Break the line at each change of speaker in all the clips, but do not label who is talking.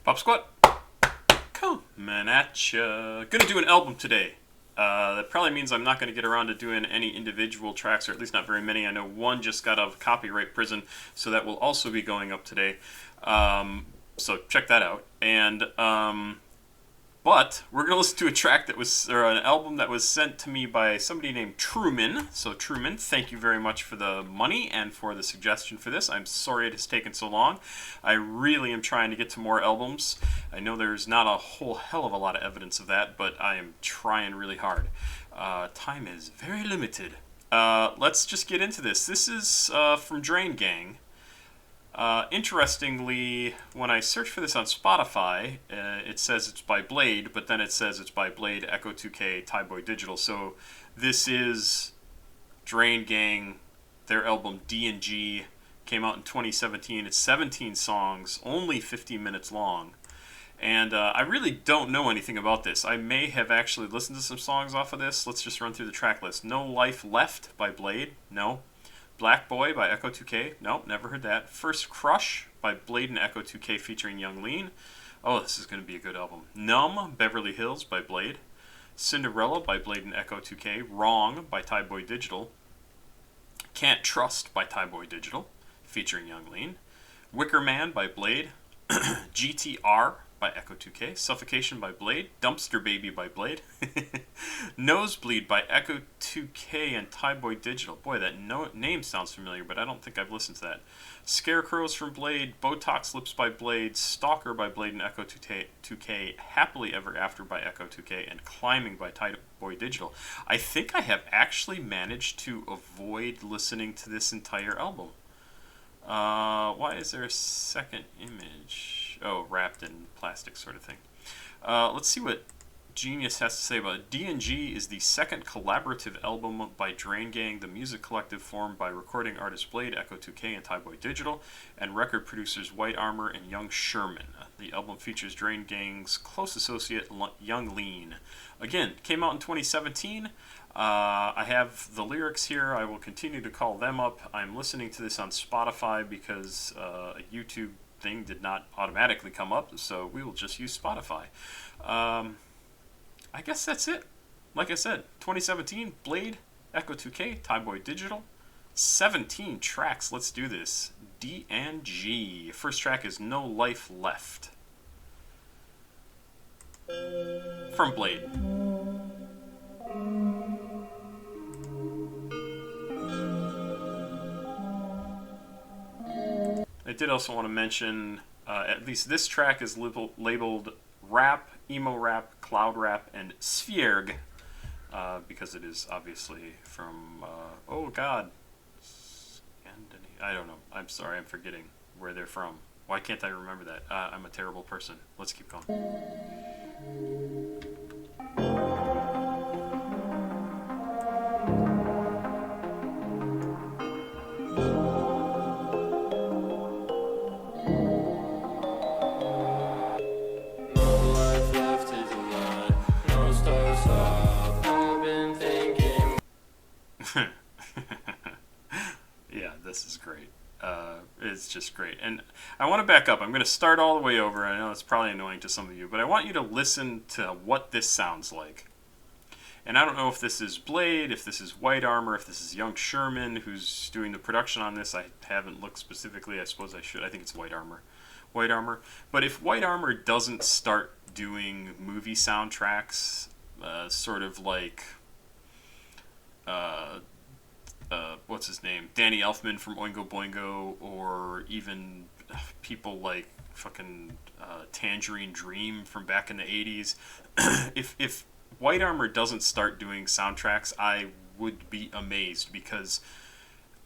Pop Squat, coming at ya. Gonna do an album today. That probably means I'm not going to get around to doing any individual tracks, or at least not very many. I know one just got out of copyright prison, so that will also be going up today. So check that out. But we're going to listen to a track that was, or an album that was sent to me by somebody named Truman. So Truman, thank you very much for the money and for the suggestion for this. I'm sorry it has taken so long. I really am trying to get to more albums. I know there's not a whole hell of a lot of evidence of that, but I am trying really hard. Time is very limited. Let's just get into this. This is from Drain Gang. Interestingly, when I search for this on Spotify, it says it's by Bladee, but then it says it's by Bladee, Ecco2k, Thaiboy Digital. So this is Drain Gang. Their album D&G came out in 2017. It's 17 songs, only 15 minutes long. And I really don't know anything about this. I may have actually listened to some songs off of this. Let's just run through the track list. No Life Left by Bladee. No. Black Boy by Ecco2k. Nope, never heard that. First Crush by Bladee and Ecco2k featuring Young Lean. Oh, this is going to be a good album. Numb, Beverly Hills by Bladee. Cinderella by Bladee and Ecco2k. Wrong by Thaiboy Digital. Can't Trust by Thaiboy Digital featuring Young Lean. Wickr Man by Bladee. GTR by Ecco2k. Suffocation by Bladee. Dumpster Baby by Bladee. Nosebleed by Ecco2k and Thaiboy Digital. Boy, that name sounds familiar, but I don't think I've listened to that. Scarecrows from Bladee. Botox Lips by Bladee. Stalker by Bladee and Ecco2k. Happily Ever After by Ecco2k. And Climbing by Thaiboy Digital. I think I have actually managed to avoid listening to this entire album. Why is there a second image? Oh, wrapped in plastic sort of thing. Let's see what Genius has to say about it. D&G is the second collaborative album by Drain Gang, the music collective formed by recording artist Bladee, Ecco2k, and Thaiboy Digital, and record producers White Armor and Young Sherman. The album features Drain Gang's close associate Young Lean. Again, came out in 2017. I have the lyrics here. I will continue to call them up. I'm listening to this on Spotify because a YouTube thing did not automatically come up, so we will just use Spotify. I guess that's it. Like I said, 2017, Bladee, Ecco2k, Thaiboy Digital, 17 tracks. Let's do this. D&G. First track is No Life Left. From Bladee. I did also want to mention, at least this track is labeled rap, emo rap, cloud rap, and Sverg, because it is obviously from, oh god, I don't know. I'm sorry, I'm forgetting where they're from. Why can't I remember that? I'm a terrible person. Let's keep going. Yeah, this is great. It's just great. And I want to back up. I'm going to start all the way over. I know it's probably annoying to some of you, but I want you to listen to what this sounds like. And I don't know if this is Bladee, if this is White Armor, if this is Young Sherman who's doing the production on this. I haven't looked specifically. I suppose I should. I think it's White Armor. White Armor. But if White Armor doesn't start doing movie soundtracks, sort of like what's his name? Danny Elfman from Oingo Boingo, or even people like fucking Tangerine Dream from back in the 80s. If White Armor doesn't start doing soundtracks, I would be amazed, because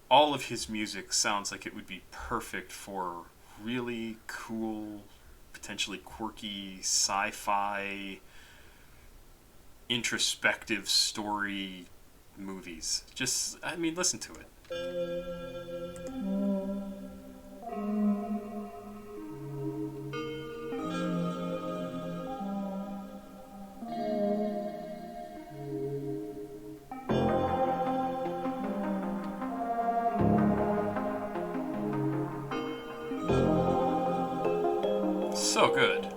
all of his music sounds like it would be perfect for really cool, potentially quirky, sci-fi, introspective story movies. Just, I mean, listen to it. So So good.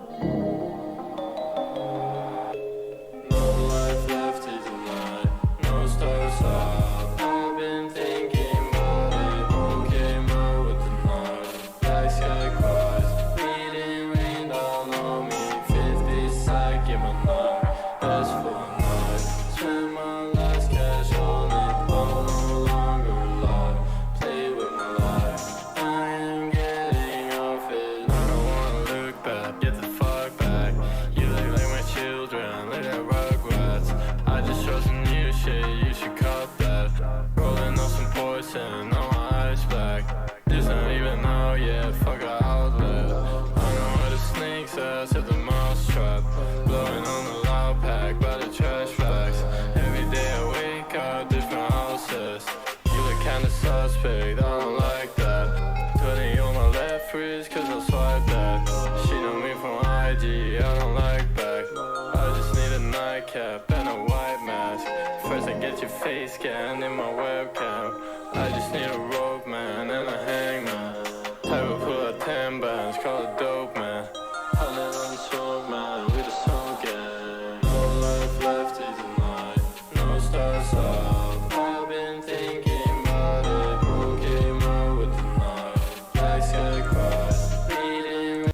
Face scan in my webcam. I just need a rope man and a hangman. Type pull out 10 bands, call it dope man. I live on the smoke man, with a smoke gang. No life left is a night, no stars up. I've been thinking about it. Who came out with the night? Black sky cries, reading.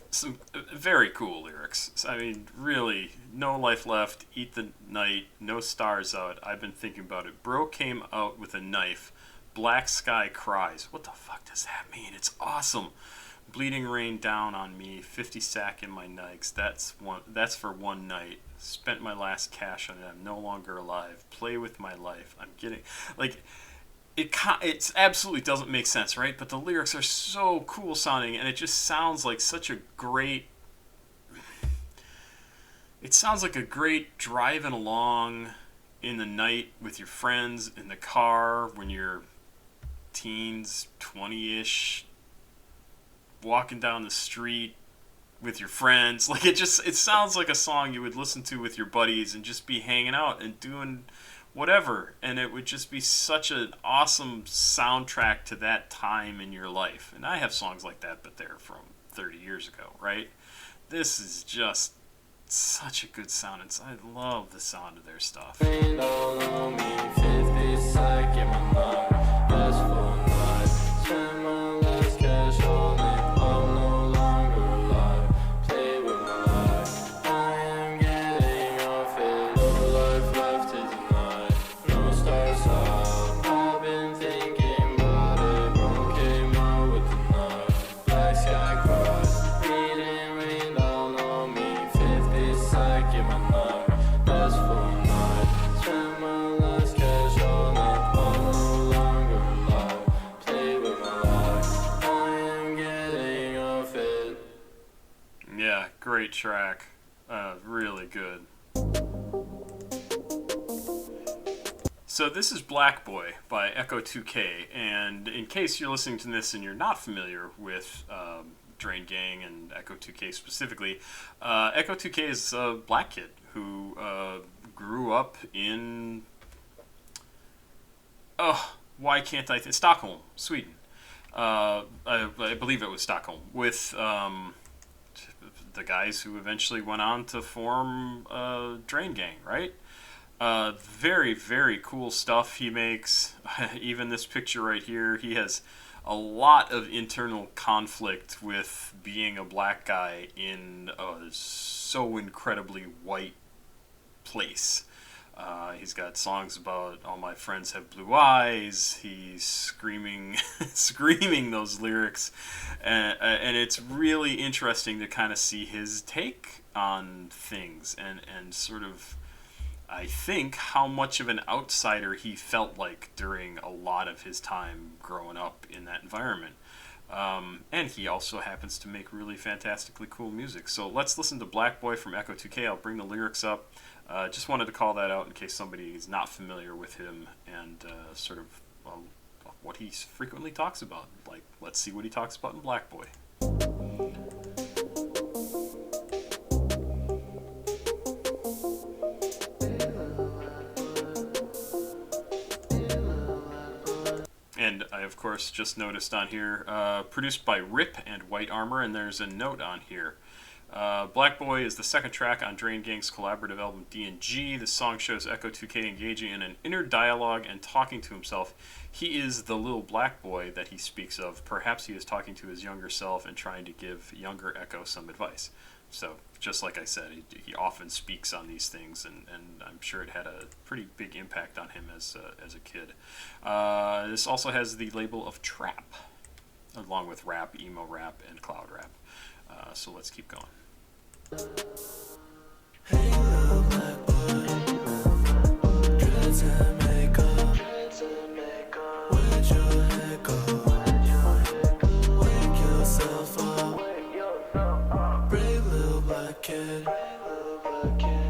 Some very cool lyrics. I mean, really, no life left, eat the night, no stars out, I've been thinking about it. Bro came out with a knife, black sky cries. What the fuck does that mean? It's awesome. Bleeding rain down on me, 50 sack in my Nikes. That's for one night. Spent my last cash on it. I'm no longer alive. Play with my life. I'm getting like it absolutely doesn't make sense, right? But the lyrics are so cool sounding, and it just sounds like such a great. It sounds like a great driving along in the night with your friends in the car when you're teens, 20-ish, walking down the street with your friends. Like it sounds like a song you would listen to with your buddies and just be hanging out and doing whatever. And it would just be such an awesome soundtrack to that time in your life. And I have songs like that, but they're from 30 years ago, right? This is just such a good sound. I love the sound of their stuff. Yeah, great track. Really good. So this is Black Boy by Ecco2k, and in case you're listening to this and you're not familiar with Drain Gang and Ecco2k specifically, Ecco2k is a black kid who grew up in why can't I think Stockholm, Sweden. I believe it was Stockholm, with the guys who eventually went on to form Drain Gang, right? Very, very cool stuff he makes. Even this picture right here, he has a lot of internal conflict with being a black guy in a so incredibly white place. He's got songs about all my friends have blue eyes. He's screaming those lyrics, and it's really interesting to kind of see his take on things and sort of, I think, how much of an outsider he felt like during a lot of his time growing up in that environment. And he also happens to make really fantastically cool music. So let's listen to Black Boy from Ecco2k. I'll bring the lyrics up. Just wanted to call that out in case somebody is not familiar with him and sort of what he frequently talks about. Like, let's see what he talks about in Black Boy. And I, of course, just noticed on here, produced by Rip and White Armor, and there's a note on here. Black Boy is the second track on Drain Gang's collaborative album D&G. The song shows Ecco2k engaging in an inner dialogue and talking to himself. He is the little black boy that he speaks of. Perhaps he is talking to his younger self and trying to give younger Ecco some advice. So, just like I said, he often speaks on these things, and I'm sure it had a pretty big impact on him as a kid. This also has the label of trap, along with rap, emo rap, and cloud rap. So let's keep going.
Hey, little black boy, dreads and makeup, where'd your head go? Wake yourself up, brave little black kid,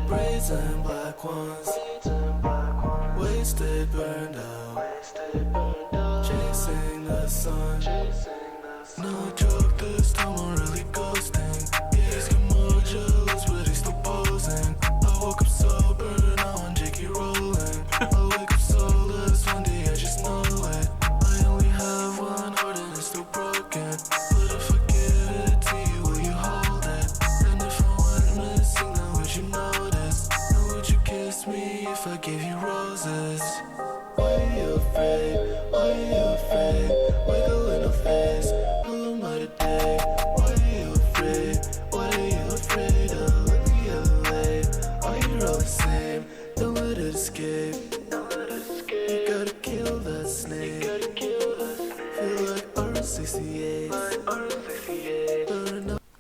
braids and black ones, wasted, burned out, chasing the sun. No joke, this time I'm really ghosting. Yeah, he's got more jealous, but he's still posing. I woke up sober, now I'm Jakey rolling. I wake up soulless, one day I just know it. I only have one heart and it's still broken. But if I give it to you, will you hold it? And if I went missing, then would you notice? And would you kiss me if I gave you roses? Why are you afraid? Why are you afraid? Wiggle in the face. Why are you afraid? What are you afraid of? Let me elevate. Are you all the same? Don't let it escape. You gotta kill that snake. Feel like R68.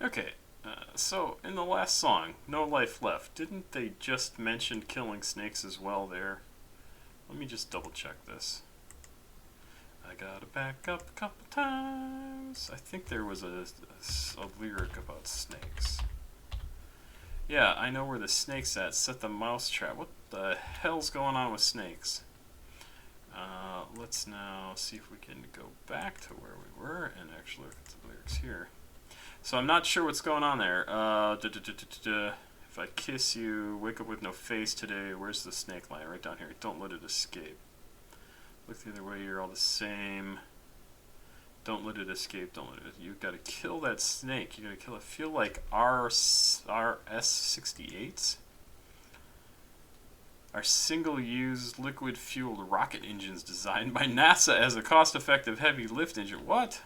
Okay, so in the last song, No Life Left, didn't they just mention killing snakes as well there? Let me just double check this. I gotta back up a couple times. I think there was a lyric about snakes. Yeah, I know where the snake's at. Set the mouse trap. What the hell's going on with snakes? Let's now see if we can go back to where we were and actually look at the lyrics here. So I'm not sure what's going on there. If I kiss you, wake up with no face today. Where's the snake line? Right down here. Don't let it escape. Look the other way, you're all the same. Don't let it escape, don't let it... You gotta kill that snake. You gotta kill it. Feel like our S-68s are single-use liquid-fueled rocket engines designed by NASA as a cost-effective heavy lift engine. What?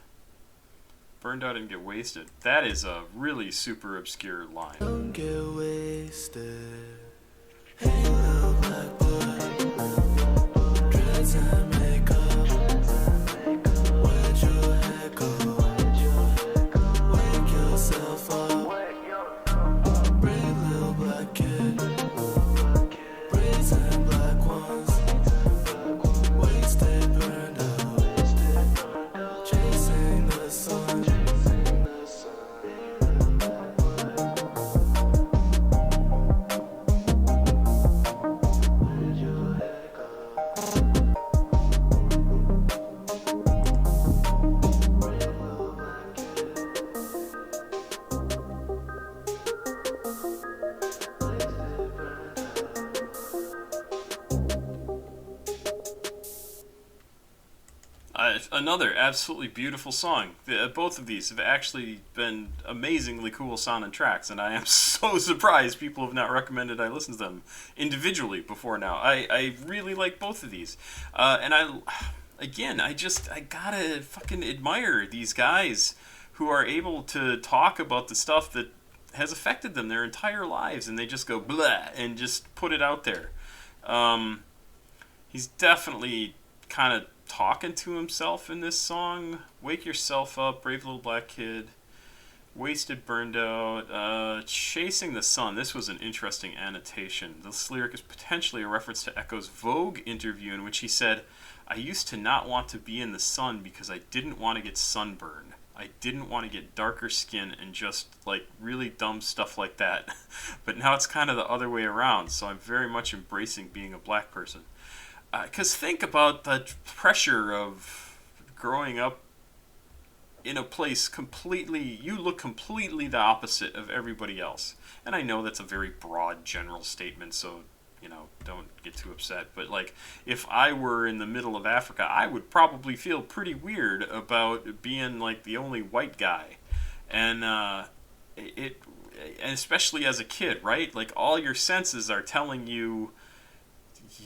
Burned out and get wasted. That is a really super obscure line.
Don't get wasted. Hey, little black boy, dreads and makeup. Where'd your head go? Wake yourself up. Brave little black kid, braids and black ones, wasted, burned out, chasing the sun.
Another absolutely beautiful song. Both of these have actually been amazingly cool sounding tracks, and I am so surprised people have not recommended I listen to them individually before now. I really like both of these. And I gotta fucking admire these guys who are able to talk about the stuff that has affected them their entire lives, and they just go blah and just put it out there. He's definitely kind of talking to himself in this song. Wake yourself up, brave little black kid, wasted, burned out, chasing the sun. This was an interesting annotation. This lyric is potentially a reference to Ecco's Vogue interview in which he said, I used to not want to be in the sun because I didn't want to get sunburned. I didn't want to get darker skin and just like really dumb stuff like that. But now it's kind of the other way around, so I'm very much embracing being a black person. Because think about the pressure of growing up in a place you look completely the opposite of everybody else. And I know that's a very broad general statement, so, don't get too upset. But, like, if I were in the middle of Africa, I would probably feel pretty weird about being, like, the only white guy. And and especially as a kid, right? Like all your senses are telling you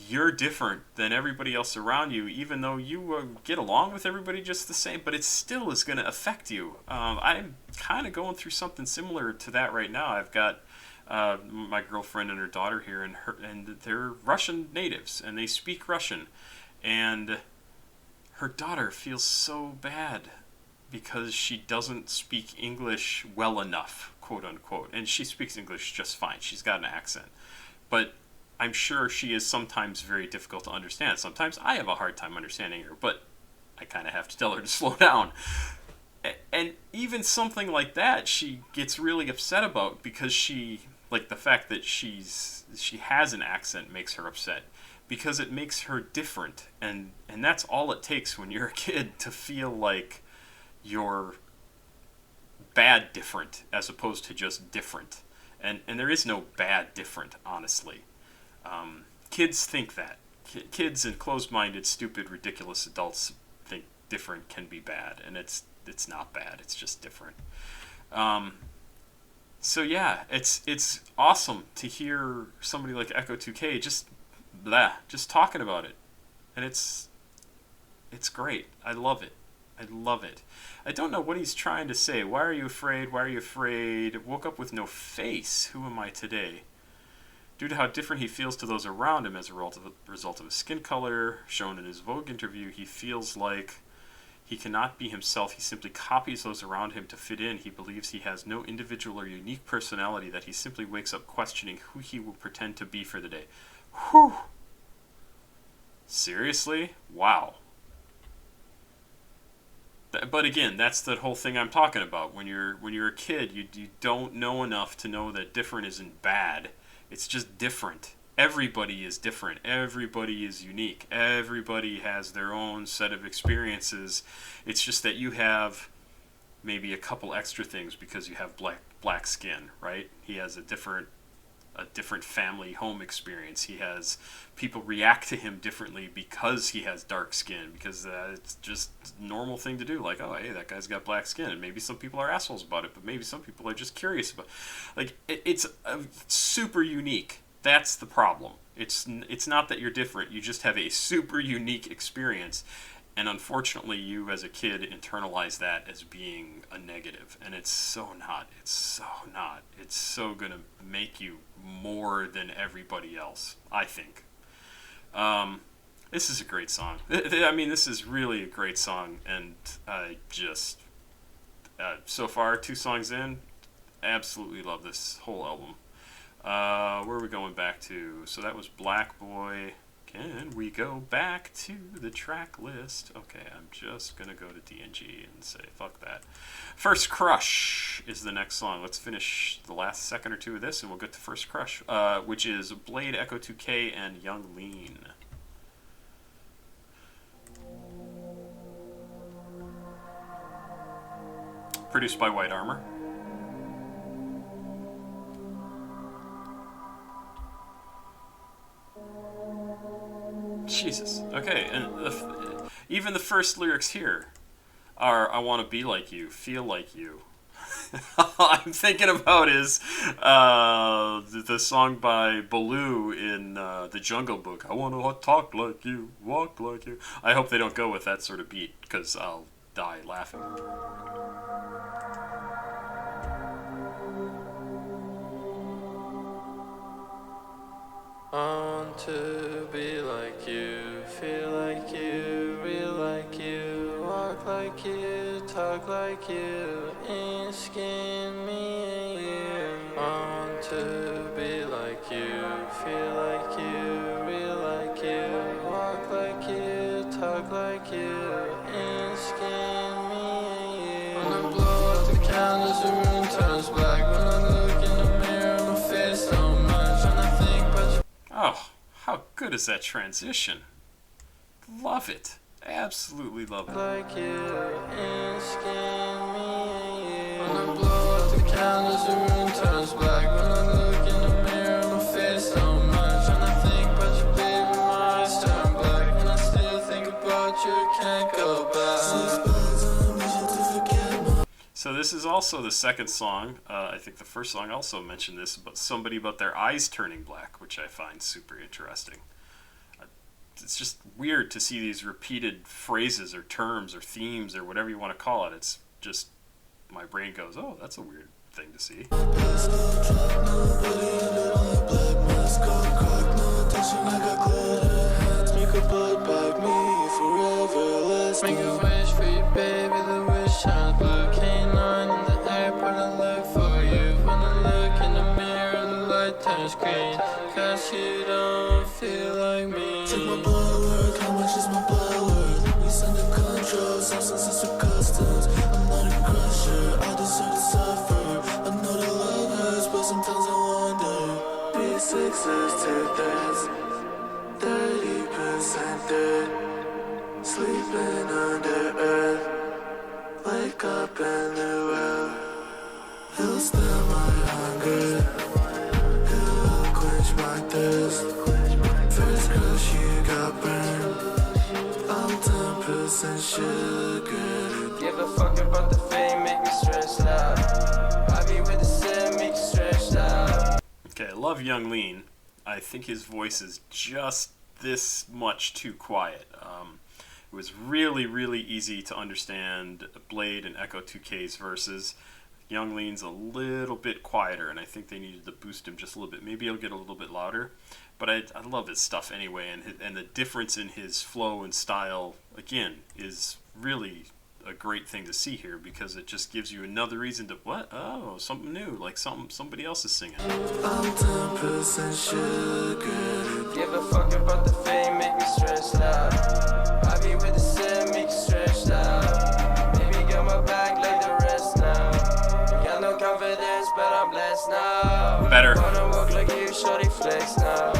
you're different than everybody else around you, even though you get along with everybody just the same, but it still is going to affect you. I'm kind of going through something similar to that right now. I've got my girlfriend and her daughter here, and they're Russian natives, and they speak Russian, and her daughter feels so bad because she doesn't speak English well enough, quote unquote, and she speaks English just fine. She's got an accent, but I'm sure she is sometimes very difficult to understand. Sometimes I have a hard time understanding her, but I kind of have to tell her to slow down. And even something like that, she gets really upset about because the fact that she has an accent makes her upset because it makes her different. And that's all it takes when you're a kid to feel like you're bad different as opposed to just different. And there is no bad different, honestly. Kids think that. Kids and closed-minded, stupid, ridiculous adults think different can be bad, and it's not bad. It's just different. So yeah, it's awesome to hear somebody like Ecco2k just talking about it, and it's great. I love it. I love it. I don't know what he's trying to say. Why are you afraid? Why are you afraid? Woke up with no face. Who am I today? Due to how different he feels to those around him as a result of his skin color, shown in his Vogue interview, he feels like he cannot be himself. He simply copies those around him to fit in. He believes he has no individual or unique personality, that he simply wakes up questioning who he will pretend to be for the day. Whew! Seriously? Wow. But again, that's the whole thing I'm talking about. When you're a kid, you don't know enough to know that different isn't bad. It's just different. Everybody is different. Everybody is unique. Everybody has their own set of experiences. It's just that you have maybe a couple extra things because you have black skin, right? He has a different family home experience. He has people react to him differently because he has dark skin, because it's just a normal thing to do. Like, oh, hey, that guy's got black skin, and maybe some people are assholes about it, but maybe some people are just curious about it. Like, it's super unique. That's the problem. It's not that you're different. You just have a super unique experience. And unfortunately, you as a kid internalize that as being a negative. And it's so not. It's so not. It's so going to make you more than everybody else, I think. This is a great song. I mean, this is really a great song. And I just, so far, 2 songs in, absolutely love this whole album. Where are we going back to? So that was Black Boy. Can we go back to the track list? Okay, I'm just going to go to DNG and say, fuck that. First Crush is the next song. Let's finish the last second or two of this, and we'll get to First Crush, which is Bladee, Ecco2k, and Young Lean. Produced by White Armor. Jesus. Okay, and even the first lyrics here are, I want to be like you, feel like you. All I'm thinking about is the song by Baloo in The Jungle Book. I want to talk like you, walk like you. I hope they don't go with that sort of beat, because I'll die laughing.
Want to be like you, feel like you, real like you, walk like you, talk like you, in skin, me and you. Want to be like you, feel like you, real like you, walk like you, talk like you, in skin, me and you. When I blow out the candles, the room turns black. When I look in the mirror, my face so much, and I think about you.
Oh, how good is that transition? Love it. Absolutely love it.
Like you, in skin, me and you. When I blow out the candles, the room turns black. When I look in the mirror, my face so much, and I think about you, baby, my eyes turn black, and I still think about you, can't go back.
So this is also the second song. I think the first song also mentioned this, but somebody about their eyes turning black, which I find super interesting. It's just weird to see these repeated phrases or terms or themes or whatever you want to call it. It's just, my brain goes, oh, that's a weird thing to see.
Make a wish for you, baby, the wish I look. Canine in the air, put a look for you. When I look in the mirror, the light turns green. Cause you don't feel like me.
Check my blood work, how much is my blood worth? We send the control, substances to customs. I'm not a crusher, I deserve to suffer. I know that love hurts, but sometimes I wonder. B6s, 2/3, 30% dead. Sleeping under earth, wake up in the well. He'll still my hunger, he'll quench my thirst. First crush you got burned, I'm 10% sugar.
Give a fuck about the fame, make me stressed out. I be with the sin, make you stretched out.
Okay, I love Young Lean. I think his voice is just this much too quiet. It was really, really easy to understand Bladee and Ecco2k's verses. Young Lean's a little bit quieter, and I think they needed to boost him just a little bit. Maybe he'll get a little bit louder, but I love his stuff anyway, and the difference in his flow and style, again, is really a great thing to see here, because it just gives you another reason to, what? Oh, something new, like somebody else is singing.
I'm 10% sugar.
Give a fuck about the fame, make me stressed out. I be with the sin, make you stretched out. Baby, got my back like the rest now. Got no confidence, but I'm blessed now.
Better.
Wanna walk like you, shorty flex now.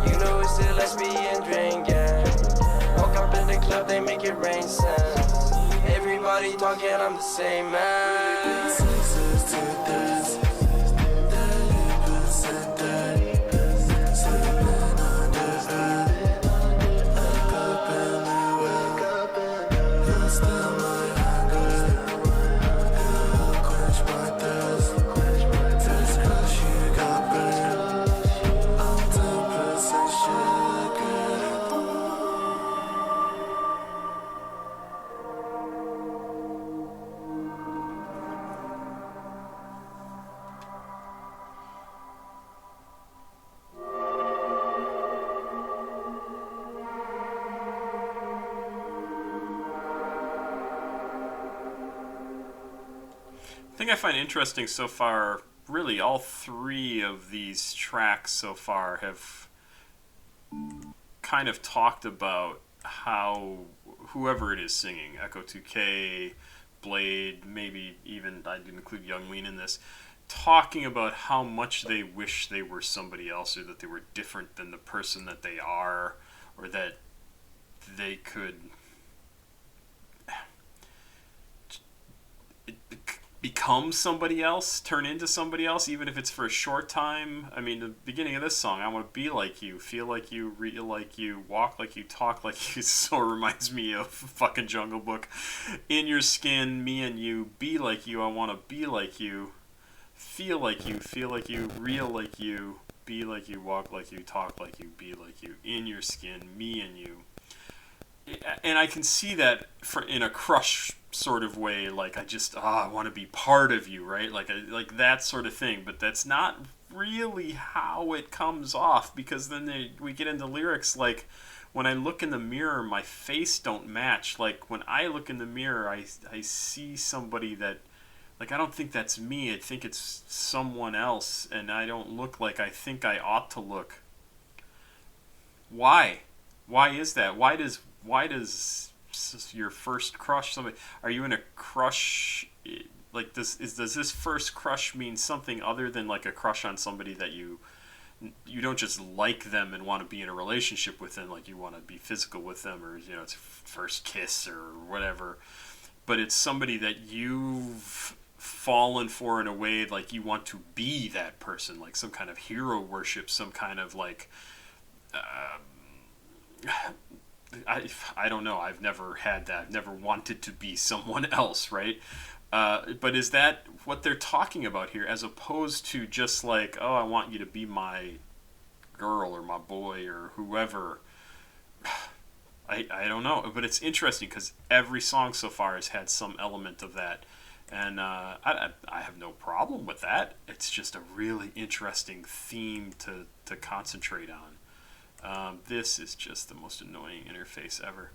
You know it still lets me in drink, yeah. Walk up in the club, they make it rain sense. Everybody talking, I'm the same man.
B6s, 2/3, 30% dead. Sleeping under earth, wake up in the well. He'll still my hunger, he'll quench my thirst. First crush you got burned, I'm 10% sugar.
The thing I find interesting so far, really all three of these tracks so far have kind of talked about how whoever it is singing, Ecco2k, Bladee, maybe even I'd include Young Lean in this, talking about how much they wish they were somebody else, or that they were different than the person that they are, or that they could become somebody else, turn into somebody else, even if it's for a short time. I mean, the beginning of this song, I want to be like you, feel like you, real like you, walk like you, talk like you, so reminds me of fucking Jungle Book. In your skin, me and you, be like you, I want to be like you, feel like you, real like you, be like you, walk like you, talk like you, be like you, in your skin, me and you. And I can see that in a crush sort of way, like I want to be part of you, right? Like that sort of thing. But that's not really how it comes off, because then we get into lyrics like, when I look in the mirror, my face don't match. Like when I look in the mirror, I see somebody that, like, I don't think that's me. I think it's someone else, and I don't look like I think I ought to look. Why? Why is that? Why does your first crush somebody? Are you in a crush? Like does this first crush mean something other than like a crush on somebody that you don't just like them and want to be in a relationship with them, like you want to be physical with them, or it's first kiss or whatever, but it's somebody that you've fallen for in a way like you want to be that person, like some kind of hero worship, some kind of like I don't know. I've never had that. I've never wanted to be someone else, right? But is that what they're talking about here, as opposed to just like, oh, I want you to be my girl or my boy or whoever? I don't know, but it's interesting because every song so far has had some element of that, and I have no problem with that. It's just a really interesting theme to concentrate on. This is just the most annoying interface ever.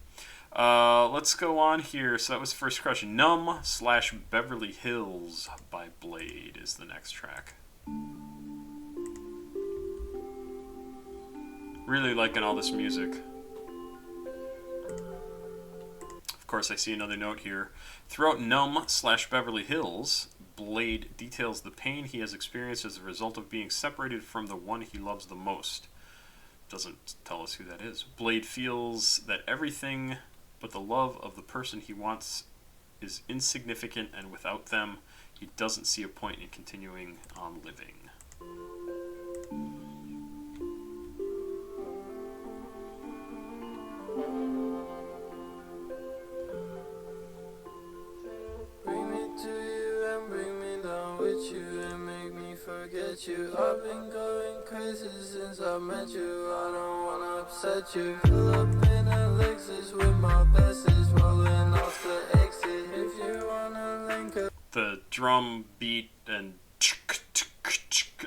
Let's go on here. So that was the first question. Numb / Beverly Hills by Bladee is the next track. Really liking all this music. Of course, I see another note here. Throughout Numb / Beverly Hills, Bladee details the pain he has experienced as a result of being separated from the one he loves the most. Doesn't tell us who that is. Bladee feels that everything but the love of the person he wants is insignificant, and without them, he doesn't see a point in continuing on living.
Forget you. I've been going crazy since I met you. I don't wanna upset you. Fill up in a Lexus with my besties, rolling off the exit. If you wanna link up.
The drum beat and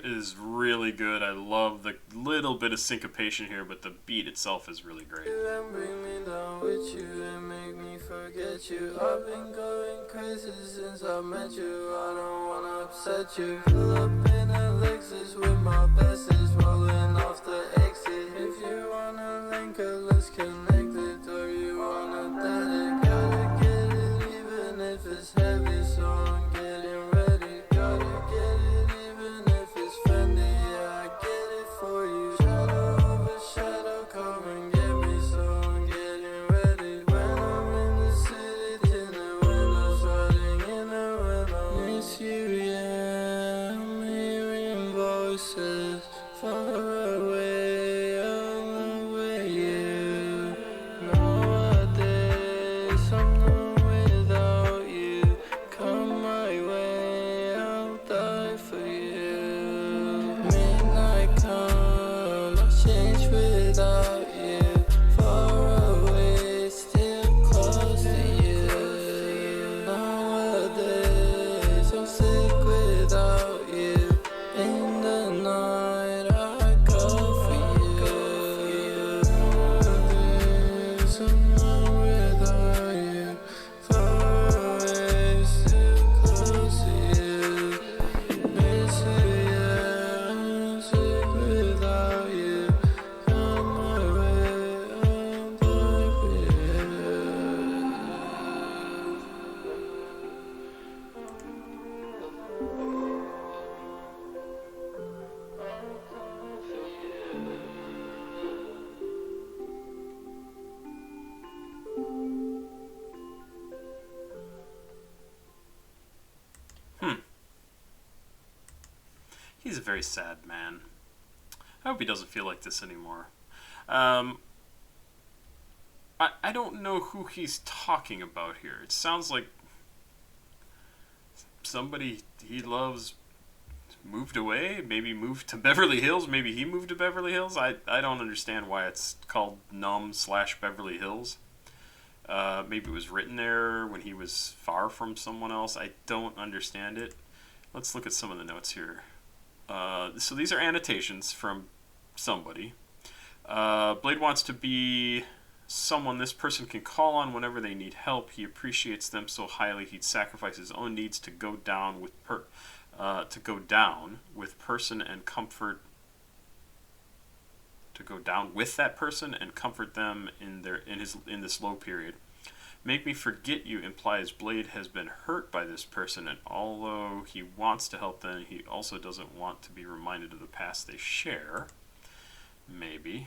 is really good. I love the little bit of syncopation here, but the beat itself is really great.
And bring me down with you and make me forget you. I've been going crazy since I met you. I don't wanna upset you. Fill up in a Lexus with my besties, rolling off the exit. If you wanna link it, let's connect it. Or you wanna that it, gotta get it even if it's heavy. So I'm getting ready. Gotta get it even if it's friendly. Yeah, I get it for you. Shadow over shadow, come and get me. So I'm getting ready. When I'm in the city, in the windows, riding in the window. Miss you, yeah. I'm hearing voices far away on the way. You nowadays I'm not without you. Come my way, I'll die for you. Midnight come, I'll change without you. Far away, still close to you. Nowadays I'm sick without you. In the night I go for you. Nowadays I'm not without you. Far away, still close to you. Miss you, yeah, I'm sick without you. Come my way, I'll die for you.
He's a very sad man. I hope he doesn't feel like this anymore. I don't know who he's talking about here. It sounds like somebody he loves moved away, maybe moved to Beverly Hills, maybe he moved to Beverly Hills. I don't understand why it's called Numb / Beverly Hills. Maybe it was written there when he was far from someone else. I don't understand it. Let's look at some of the notes here. So these are annotations from somebody. Bladee wants to be someone this person can call on whenever they need help. He appreciates them so highly he'd sacrifice his own needs to go down with person and comfort. To go down with that person and comfort them in this low period. Make me forget you implies Bladee has been hurt by this person, and although he wants to help them, he also doesn't want to be reminded of the past they share. Maybe.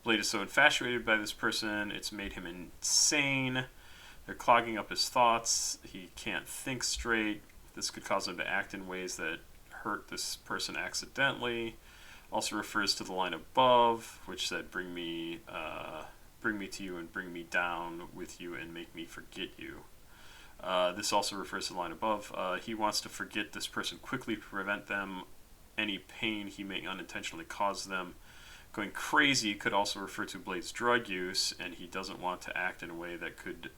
Bladee is so infatuated by this person, it's made him insane. They're clogging up his thoughts. He can't think straight. This could cause him to act in ways that hurt this person accidentally. Also refers to the line above, which said, bring me to you and bring me down with you and make me forget you. This also refers to the line above. He wants to forget this person quickly to prevent them any pain he may unintentionally cause them. Going crazy could also refer to Blade's drug use, and he doesn't want to act in a way that could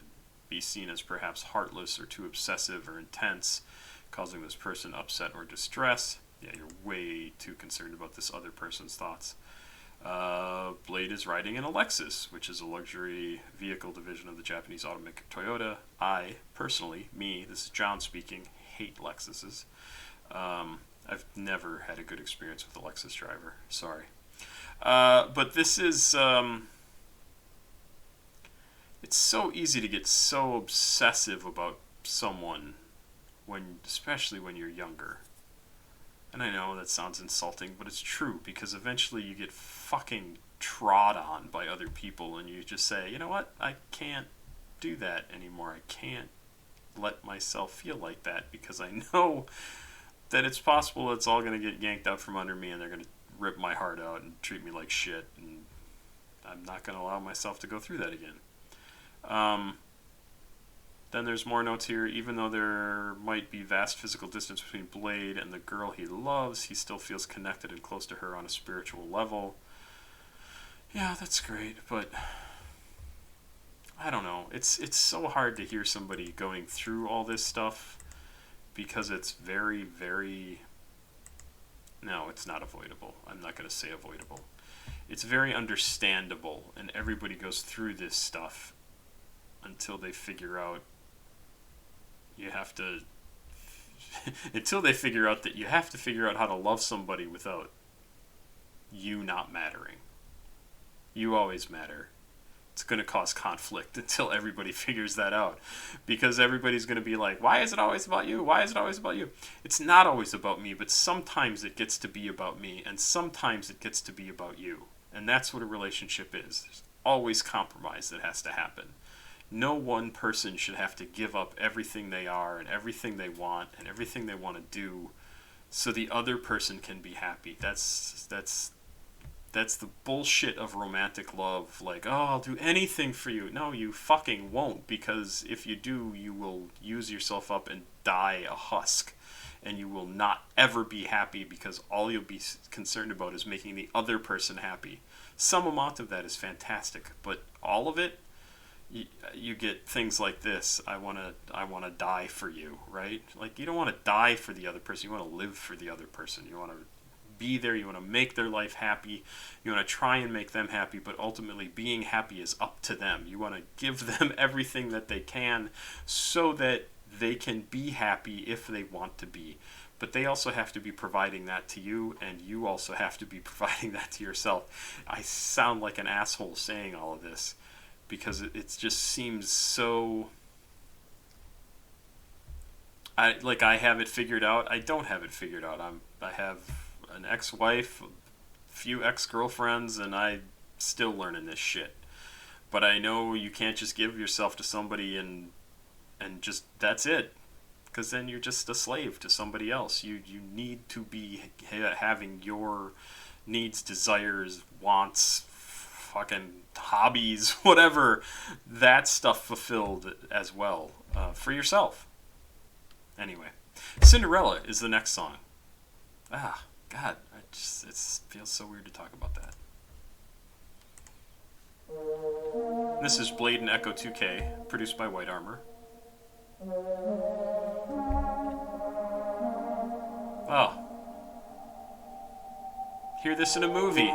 be seen as perhaps heartless or too obsessive or intense, causing this person upset or distress. Yeah, you're way too concerned about this other person's thoughts. Blade is riding an Lexus, which is a luxury vehicle division of the Japanese automaker Toyota. I, personally, this is John speaking, hate Lexuses. I've never had a good experience with a Lexus driver. Sorry. But this is... it's so easy to get so obsessive about someone, especially when you're younger. And I know that sounds insulting, but it's true, because eventually you get fucking trod on by other people, and you just say, you know what, I can't do that anymore. I can't let myself feel like that, because I know that it's possible it's all going to get yanked out from under me, and they're going to rip my heart out and treat me like shit, and I'm not going to allow myself to go through that again. Then there's more notes here. Even though there might be vast physical distance between Blade and the girl he loves, he still feels connected and close to her on a spiritual level. Yeah, that's great, but I don't know. It's so hard to hear somebody going through all this stuff, because it's very, very... No, it's not avoidable. I'm not going to say avoidable. It's very understandable, and everybody goes through this stuff until they figure out until they figure out that you have to figure out how to love somebody without you not mattering. You always matter. It's going to cause conflict until everybody figures that out, because everybody's going to be like, why is it always about you? Why is it always about you? It's not always about me, but sometimes it gets to be about me, and sometimes it gets to be about you. And that's what a relationship is. There's always compromise that has to happen. No one person should have to give up everything they are and everything they want and everything they want to do so the other person can be happy. That's the bullshit of romantic love. Like, oh, I'll do anything for you. No, you fucking won't, because if you do, you will use yourself up and die a husk. And you will not ever be happy, because all you'll be concerned about is making the other person happy. Some amount of that is fantastic, but all of it, you get things like this. I want to die for you, right? Like, you don't want to die for the other person. You want to live for the other person. You want to be there. You want to make their life happy. You want to try and make them happy, but ultimately being happy is up to them. You want to give them everything that they can so that they can be happy if they want to be. But they also have to be providing that to you, and you also have to be providing that to yourself. I sound like an asshole saying all of this, because it just seems so... I have it figured out. I don't have it figured out. I have an ex-wife, a few ex-girlfriends, and I'm still learning this shit. But I know you can't just give yourself to somebody and just, that's it. Because then you're just a slave to somebody else. You need to be having your needs, desires, wants, fucking hobbies, whatever, that stuff fulfilled as well, for yourself. Anyway, Cinderella is the next song. Ah, God, it feels so weird to talk about that. This is Blade and Ecco2k, produced by White Armor. Oh. Hear this in a movie.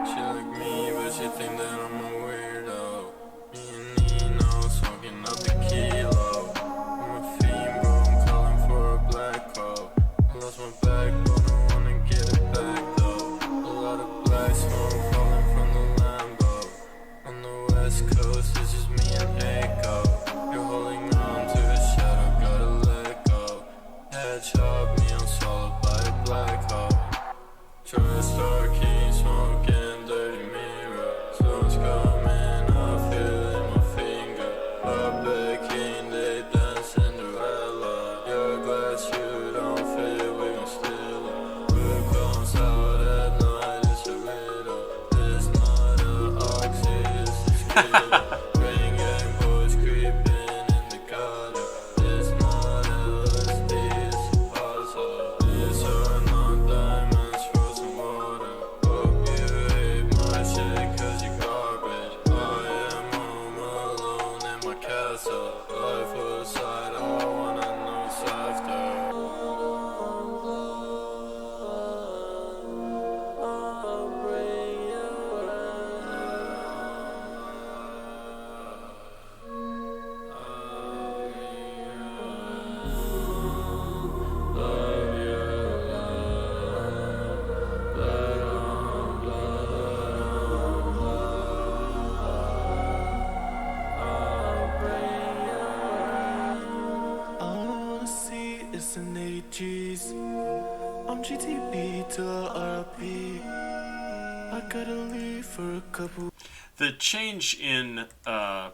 She like me, but she think that I'm a weirdo. Me and Nino smoking up the kilo. I'm a fiend, bro, I'm calling for a black hole. I lost my backbone, I wanna get it back though. A lot of black smoke falling from the Lambo. On the west coast, it's just me and Ecco. You're holding on to a shadow, gotta let go. Head chop me, I'm swallowed by a black hole. Tryna start keep smoking dirty mirror. Sun's coming, I feel it in my finger. Up back in, they dance Cinderella. Your glass, you don't fit, we gon' steal it. What comes out at night is a riddle. It's not a oxy, it's a killer. Ring gang boys creeping in the gutter.
GTB till RP. I gotta leave for a couple.
The change in the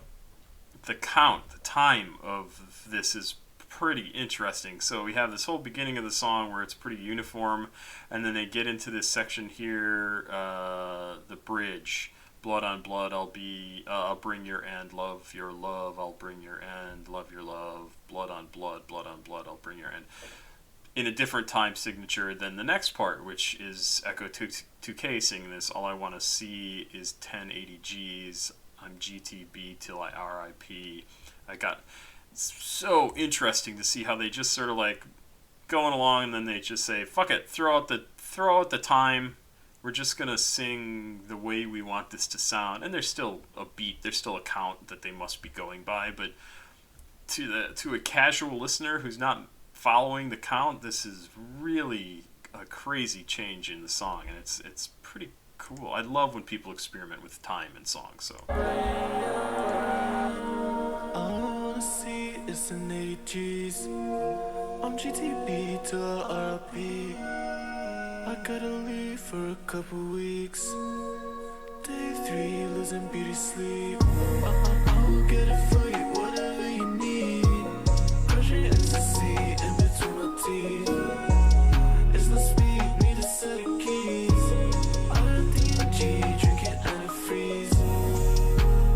count, the time of this is pretty interesting. So we have this whole beginning of the song where it's pretty uniform, and then they get into this section here, the bridge. Blood on blood, I'll bring your end, love your love, I'll bring your end, love your love, blood on blood, I'll bring your end. In a different time signature than the next part, which is Ecco2k singing this. All I want to see is 1080 G's. I'm GTB till I RIP. It's so interesting to see how they just sort of like going along, and then they just say, "Fuck it, throw out the time. We're just gonna sing the way we want this to sound." And there's still a beat, there's still a count that they must be going by, but to a casual listener who's not following the count, this is really a crazy change in the song, and it's pretty cool. I love when people experiment with time in songs. So
All I wanna see is an 80 G's. I'm GTB till RP. I gotta leave for a couple weeks. Day 3, losing beauty sleep. I'll get it for you, whatever you need. Crushing ecstasy in between my teeth. It's no speed, need a set of keys. I got the G, drinking antifreeze.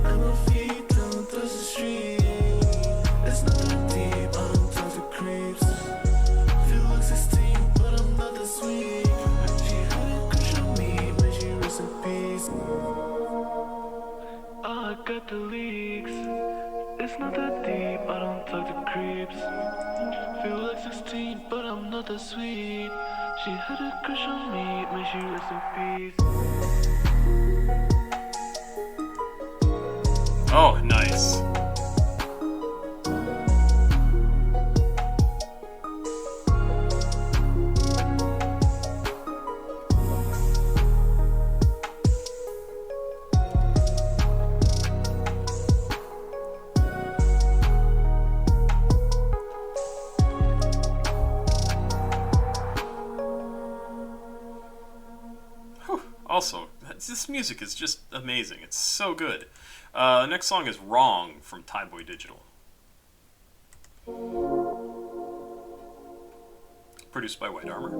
And my feet don't touch the street. It's not that deep, I don't talk to creeps. Feel like 16, but I'm not that sweet. She had a crush on me when she rest in peace. I got the leaks. It's not that deep, I don't talk to creeps. Feel like 16, but I'm not that sweet. She had a crush on me, may she rest in peace.
oh, nice. Also, this music is just amazing. It's so good. Next song is Wrong from Thaiboy Digital. Produced by White Armor.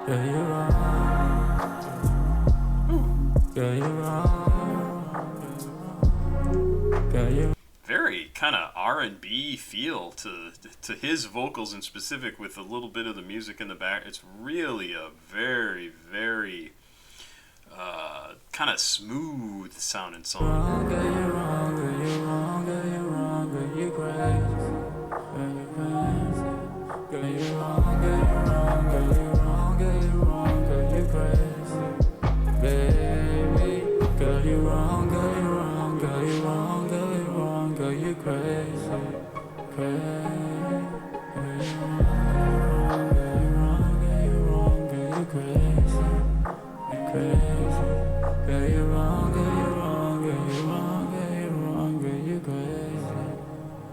Yeah, you're wrong. Yeah, you're wrong. Yeah, you're
Very kind of R&B feel to his vocals in specific, with a little bit of the music in the back. It's really a very, very kind of smooth sounding song.
wrong. Yeah, you're wrong. Yeah, you're wrong. Yeah, you're wrong. Yeah, you're crazy. Yeah, you're crazy. Yeah, you're wrong. Yeah, you're wrong. Yeah, you're wrong. Yeah, you're wrong. Yeah, you're crazy. Baby, girl, you're wrong. Girl, you're wrong. Girl, you're wrong. Girl, you're wrong. Girl, you're crazy. Crazy. Girl, you're wrong. Girl, you're wrong. Girl, you're wrong. Girl, you're crazy. You're crazy. Girl, you're wrong. Girl, you're wrong. Girl, you're wrong. Girl, you're wrong. Girl, you're crazy.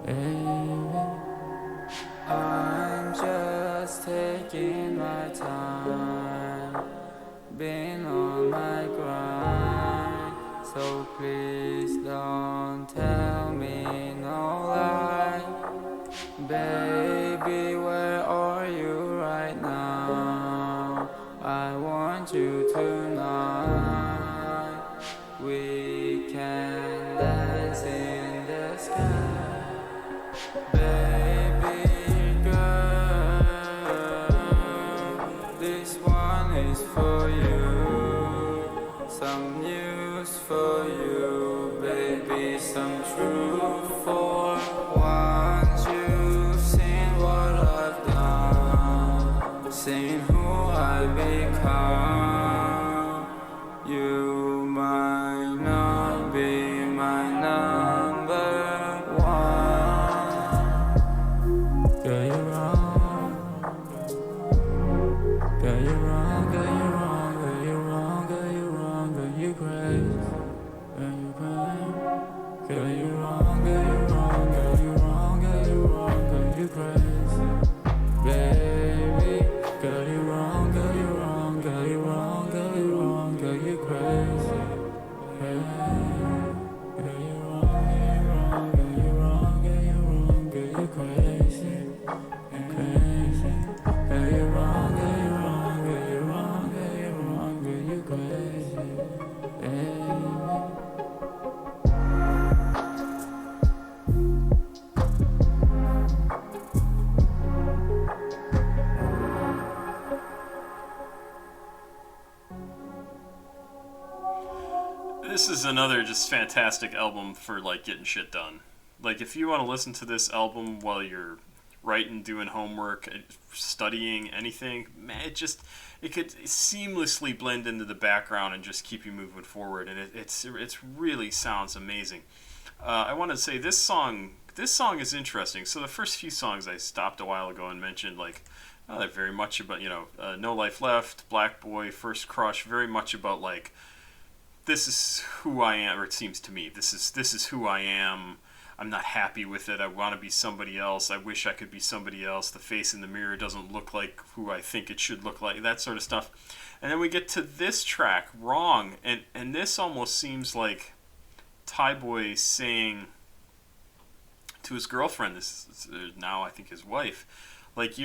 Baby. I'm just taking my time, been on my grind, so please don't tell me no lie. Baby, where are you right now? I want you tonight. We can dance in the sky. Baby girl, this one is for you. Some news for you, baby, some truth for once you've seen what I've done, seen who I become. You might not be my number one. Girl, you're wrong. Girl, you're wrong. Girl, you're wrong. Girl, you're wrong. Girl, you're wrong. Girl, you're crazy. Girl, you're crazy. Girl,
Girl, you wrong, girl, you wrong, girl, you wrong, girl, you wrong, girl, you crazy. Baby, girl, you wrong, girl, you wrong, girl, you wrong, girl, you wrong, girl, you crazy. Hey, girl, you wrong, girl, you wrong, girl, you wrong, girl, you crazy. Crazy. Girl, you wrong, girl, you wrong, girl, you wrong, girl, you wrong, girl, you crazy. Hey.
This is another just fantastic album for like getting shit done. Like if you want to listen to this album while you're writing, doing homework, studying, anything, man, it could seamlessly blend into the background and just keep you moving forward. And it's really sounds amazing. I want to say this song is interesting. So the first few songs I stopped a while ago and mentioned, like, oh, they're very much about, No Life Left, Black Boy, First Crush, very much about like, this is who I am, or it seems to me, this is who I am. I'm not happy with it. I want to be somebody else. I wish I could be somebody else. The face in the mirror doesn't look like who I think it should look like, that sort of stuff. And then we get to this track, Wrong, and this almost seems like Thaiboy saying to his girlfriend, this is now I think his wife, like,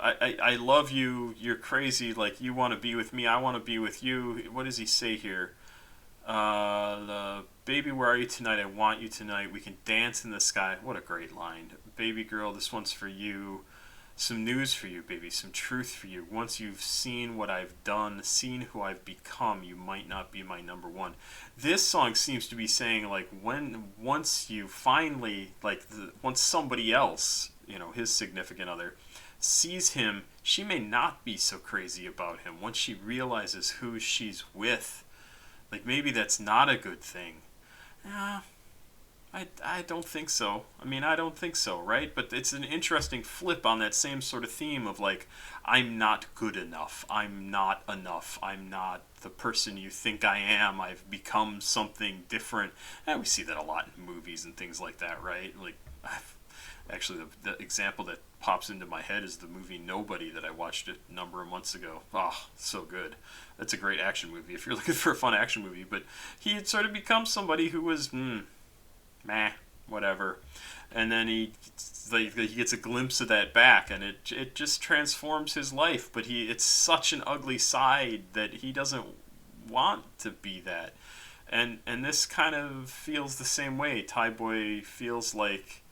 I love you, you're crazy, like, you want to be with me, I want to be with you. What does he say here? Baby, where are you tonight? I want you tonight. We can dance in the sky. What a great line. Baby girl, this one's for you. Some news for you, baby. Some truth for you. Once you've seen what I've done, seen who I've become, you might not be my number one. This song seems to be saying, like, once you finally, like, once somebody else, his significant other, sees him, she may not be so crazy about him. Once she realizes who she's with, like, maybe that's not a good thing. I don't think so. I don't think so, right? But it's an interesting flip on that same sort of theme of, like, I'm not good enough. I'm not enough. I'm not the person you think I am. I've become something different. And we see that a lot in movies and things like that, right? Like, actually, the example that pops into my head is the movie Nobody that I watched a number of months ago. Oh, so good. That's a great action movie if you're looking for a fun action movie. But he had sort of become somebody who was, meh, whatever. And then he gets a glimpse of that back, and it just transforms his life. But it's such an ugly side that he doesn't want to be that. And this kind of feels the same way. Thaiboy feels like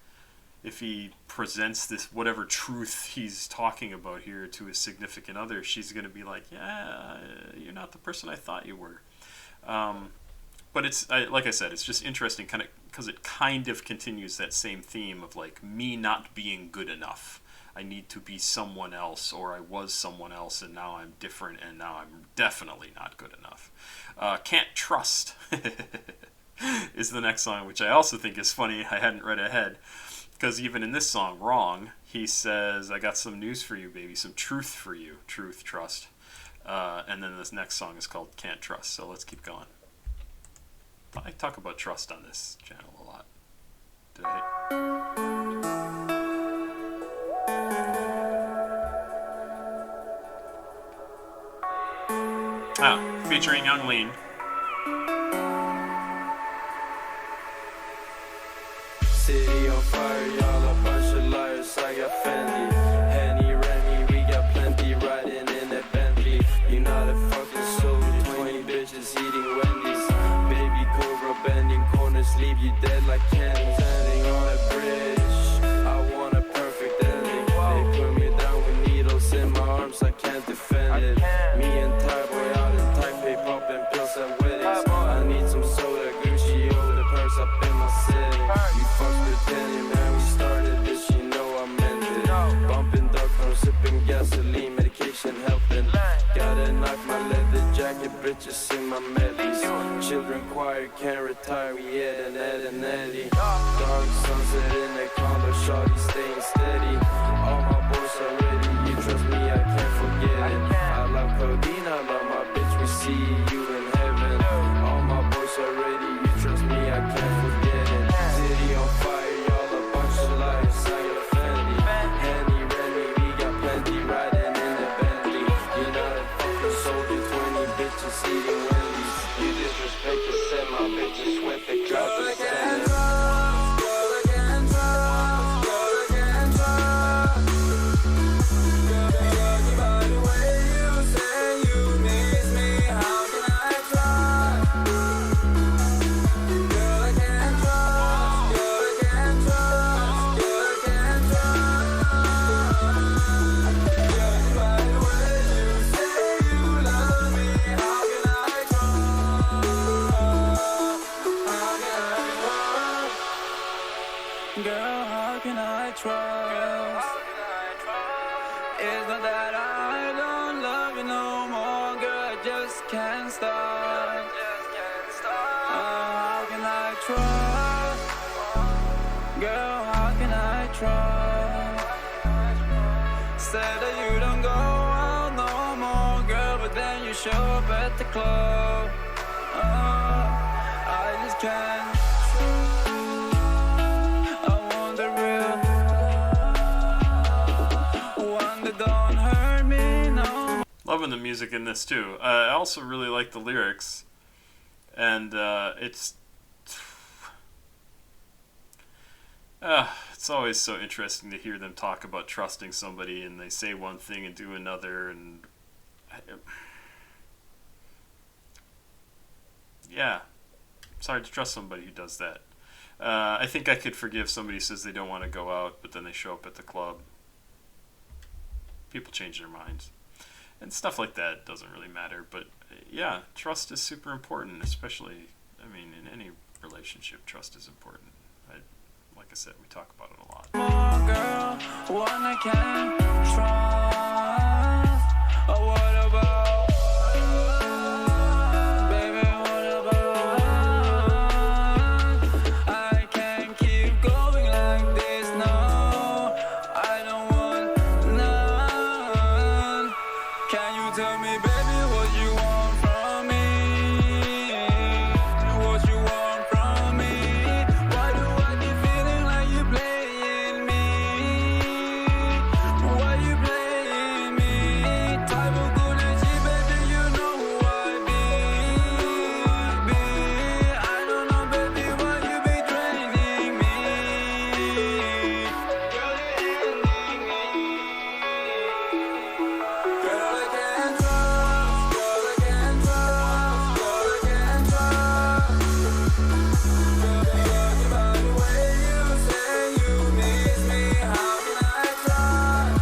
if he presents this, whatever truth he's talking about here to his significant other, she's going to be like, yeah, you're not the person I thought you were. But it's, like I said, it's just interesting kind of because it kind of continues that same theme of, like, me not being good enough. I need to be someone else, or I was someone else, and now I'm different, and now I'm definitely not good enough. Can't Trust is the next song, which I also think is funny. I hadn't read ahead. Because even in this song, Wrong, he says, I got some news for you, baby, some truth for you, truth, trust. And then this next song is called Can't Trust, so let's keep going. I talk about trust on this channel a lot. Did I hit? Featuring Young Lean.
City on fire, y'all a bunch of liars, I got Fendi. Henny, Remy, we got plenty riding in that Bentley. You not a fucking soldier, 20 bitches eating Wendy's. Baby Cobra bending corners, leave you dead like candy. Standing on a bridge, I want a perfect ending. They put me down with needles in my arms, I can't defend it. Me and Thaiboy out in Taipei, popping pills at weddings. I need some soda, Gucci over the purse up in my city. Pretending, man, we started this, you know I meant it. Bumping dark, I'm sipping gasoline, medication helping. Gotta knock my leather jacket, britches in my medleys. Children choir, can't retire, we Ed and Eddie. Dark sunset in the condo, shawty staying steady. All my boys are ready, you trust me, I can't forget it. I love codeine, I love my bitch, we see you in heaven. All my boys are ready, you trust me, I can't Girl, how can I trust? It's not that I don't love you no more, girl, I just can't stop. How can I trust? Girl, how can I trust? Say that you don't go out no more, girl, but then you show up at the club. I just can't. I want the real one that don't hurt me no.
Loving the music in this too. I also really like the lyrics, and it's always so interesting to hear them talk about trusting somebody, and they say one thing and do another, and yeah, it's hard to trust somebody who does that. I think I could forgive somebody who says they don't want to go out, but then they show up at the club. People change their minds. And stuff like that doesn't really matter. But yeah, trust is super important, especially, I mean, in any relationship, trust is important. Like I said, we talk about it a lot.
More girl, one I can trust. Oh, what about? Baby, what about? I can't keep going like this, no. I don't want none. Can you tell me, baby, what you want from me? What you want from me? Why do I keep feeling like you playing me? Why you playing me? Thaiboy good and cheap, baby, you know who I be. I don't know, baby, why you be draining me? Girl, you're ending me. Girl, I can't trust. Girl, I can't trust. Girl, I can't trust. Girl, by the way you say you miss me, how can I trust?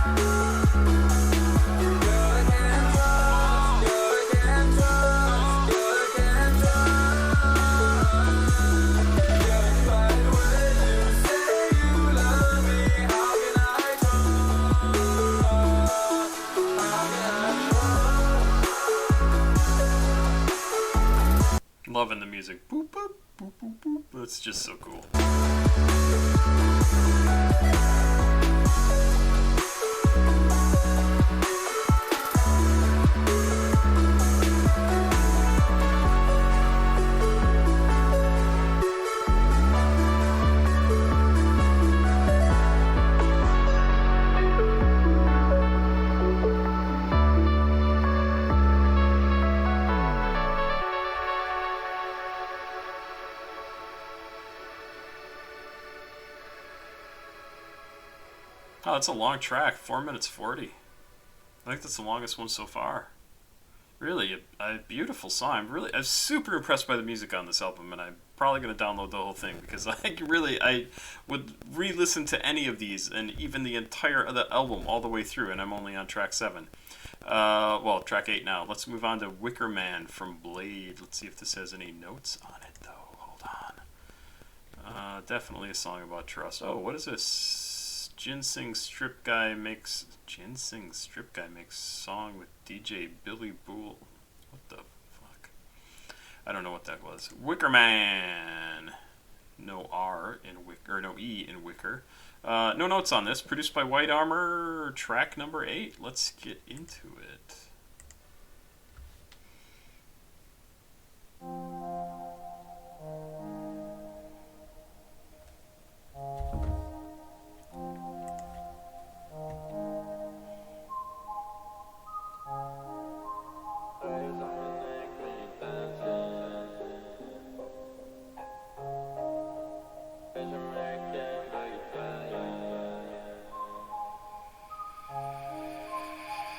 Girl, I can't trust. Girl, I can't trust. Girl, I can't trust. Girl, by the way you say you love me, how can I trust? How can I trust?
Loving the music. Boop, boop, boop, boop, boop. That's just so cool. Oh, that's a long track. 4 minutes 40. I think that's the longest one so far. Really, a beautiful song. I'm super impressed by the music on this album, and I'm probably going to download the whole thing because I would re-listen to any of these, and even the entire the album all the way through, and I'm only on track 7. Well, track 8 now. Let's move on to Wickr Man from Bladee. Let's see if this has any notes on it, though. Hold on. Definitely a song about trust. Oh, what is this? Ginseng Strip Guy makes song with DJ Billy Boole. What the fuck? I don't know what that was. Wickr Man. No R in Wickr, or no E in Wickr. No notes on this. Produced by White Armor. Track number 8. Let's get into it.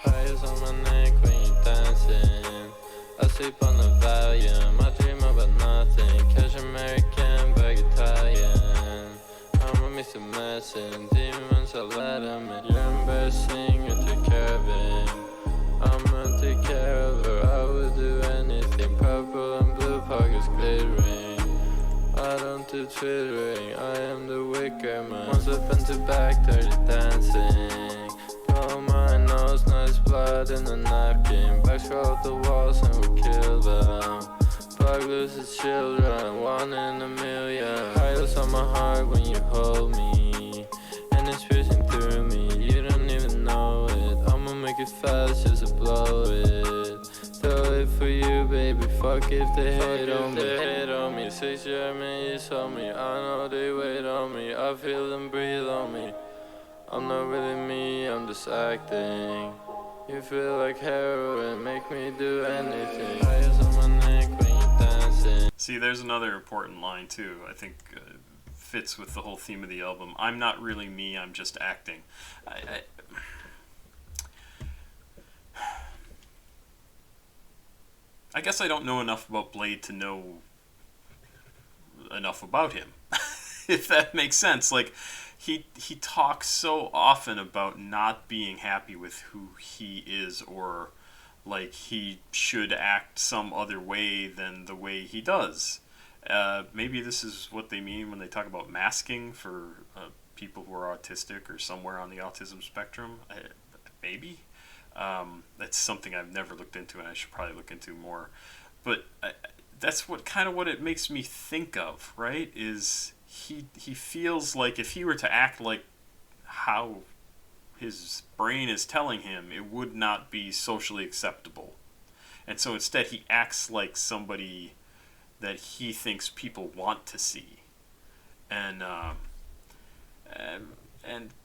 Fires on my neck when you're dancing. I sleep on the Valium. I dream about nothing. Cash American, bag Italian. I'm a mix of medicine. Demons, I let them in. You're embarrassing, you take care of it. I'ma take care of her. I would do anything. Purple and blue pockets glittering. I don't do twittering, I am the Wickr Man. One step into back, dirty dancing. Blow my nose, nice blood in the napkin. Back scroll the walls and we kill them. Plug loses children, 1 in a million. Highlights on my heart when you hold me, and it's piercing through me. You don't even know it. I'ma make it fast just to blow it. Do it for you, baby. Fuck if they hate on me. They hate on me. 6 years on me. I know they wait on me. I feel them breathe on me. I'm not really me, I'm just acting. You feel like heroin, make me do anything. Eyes on my neck when you're dancing.
See, there's another important line too. I think fits with the whole theme of the album. I'm not really me, I'm just acting. I guess I don't know enough about Bladee to know enough about him, if that makes sense. Like, he talks so often about not being happy with who he is, or like he should act some other way than the way he does. Maybe this is what they mean when they talk about masking for people who are autistic or somewhere on the autism spectrum. Maybe. That's something I've never looked into, and I should probably look into more. But that's what it makes me think of, right? Is he feels like if he were to act like how his brain is telling him, it would not be socially acceptable. And so instead he acts like somebody that he thinks people want to see. And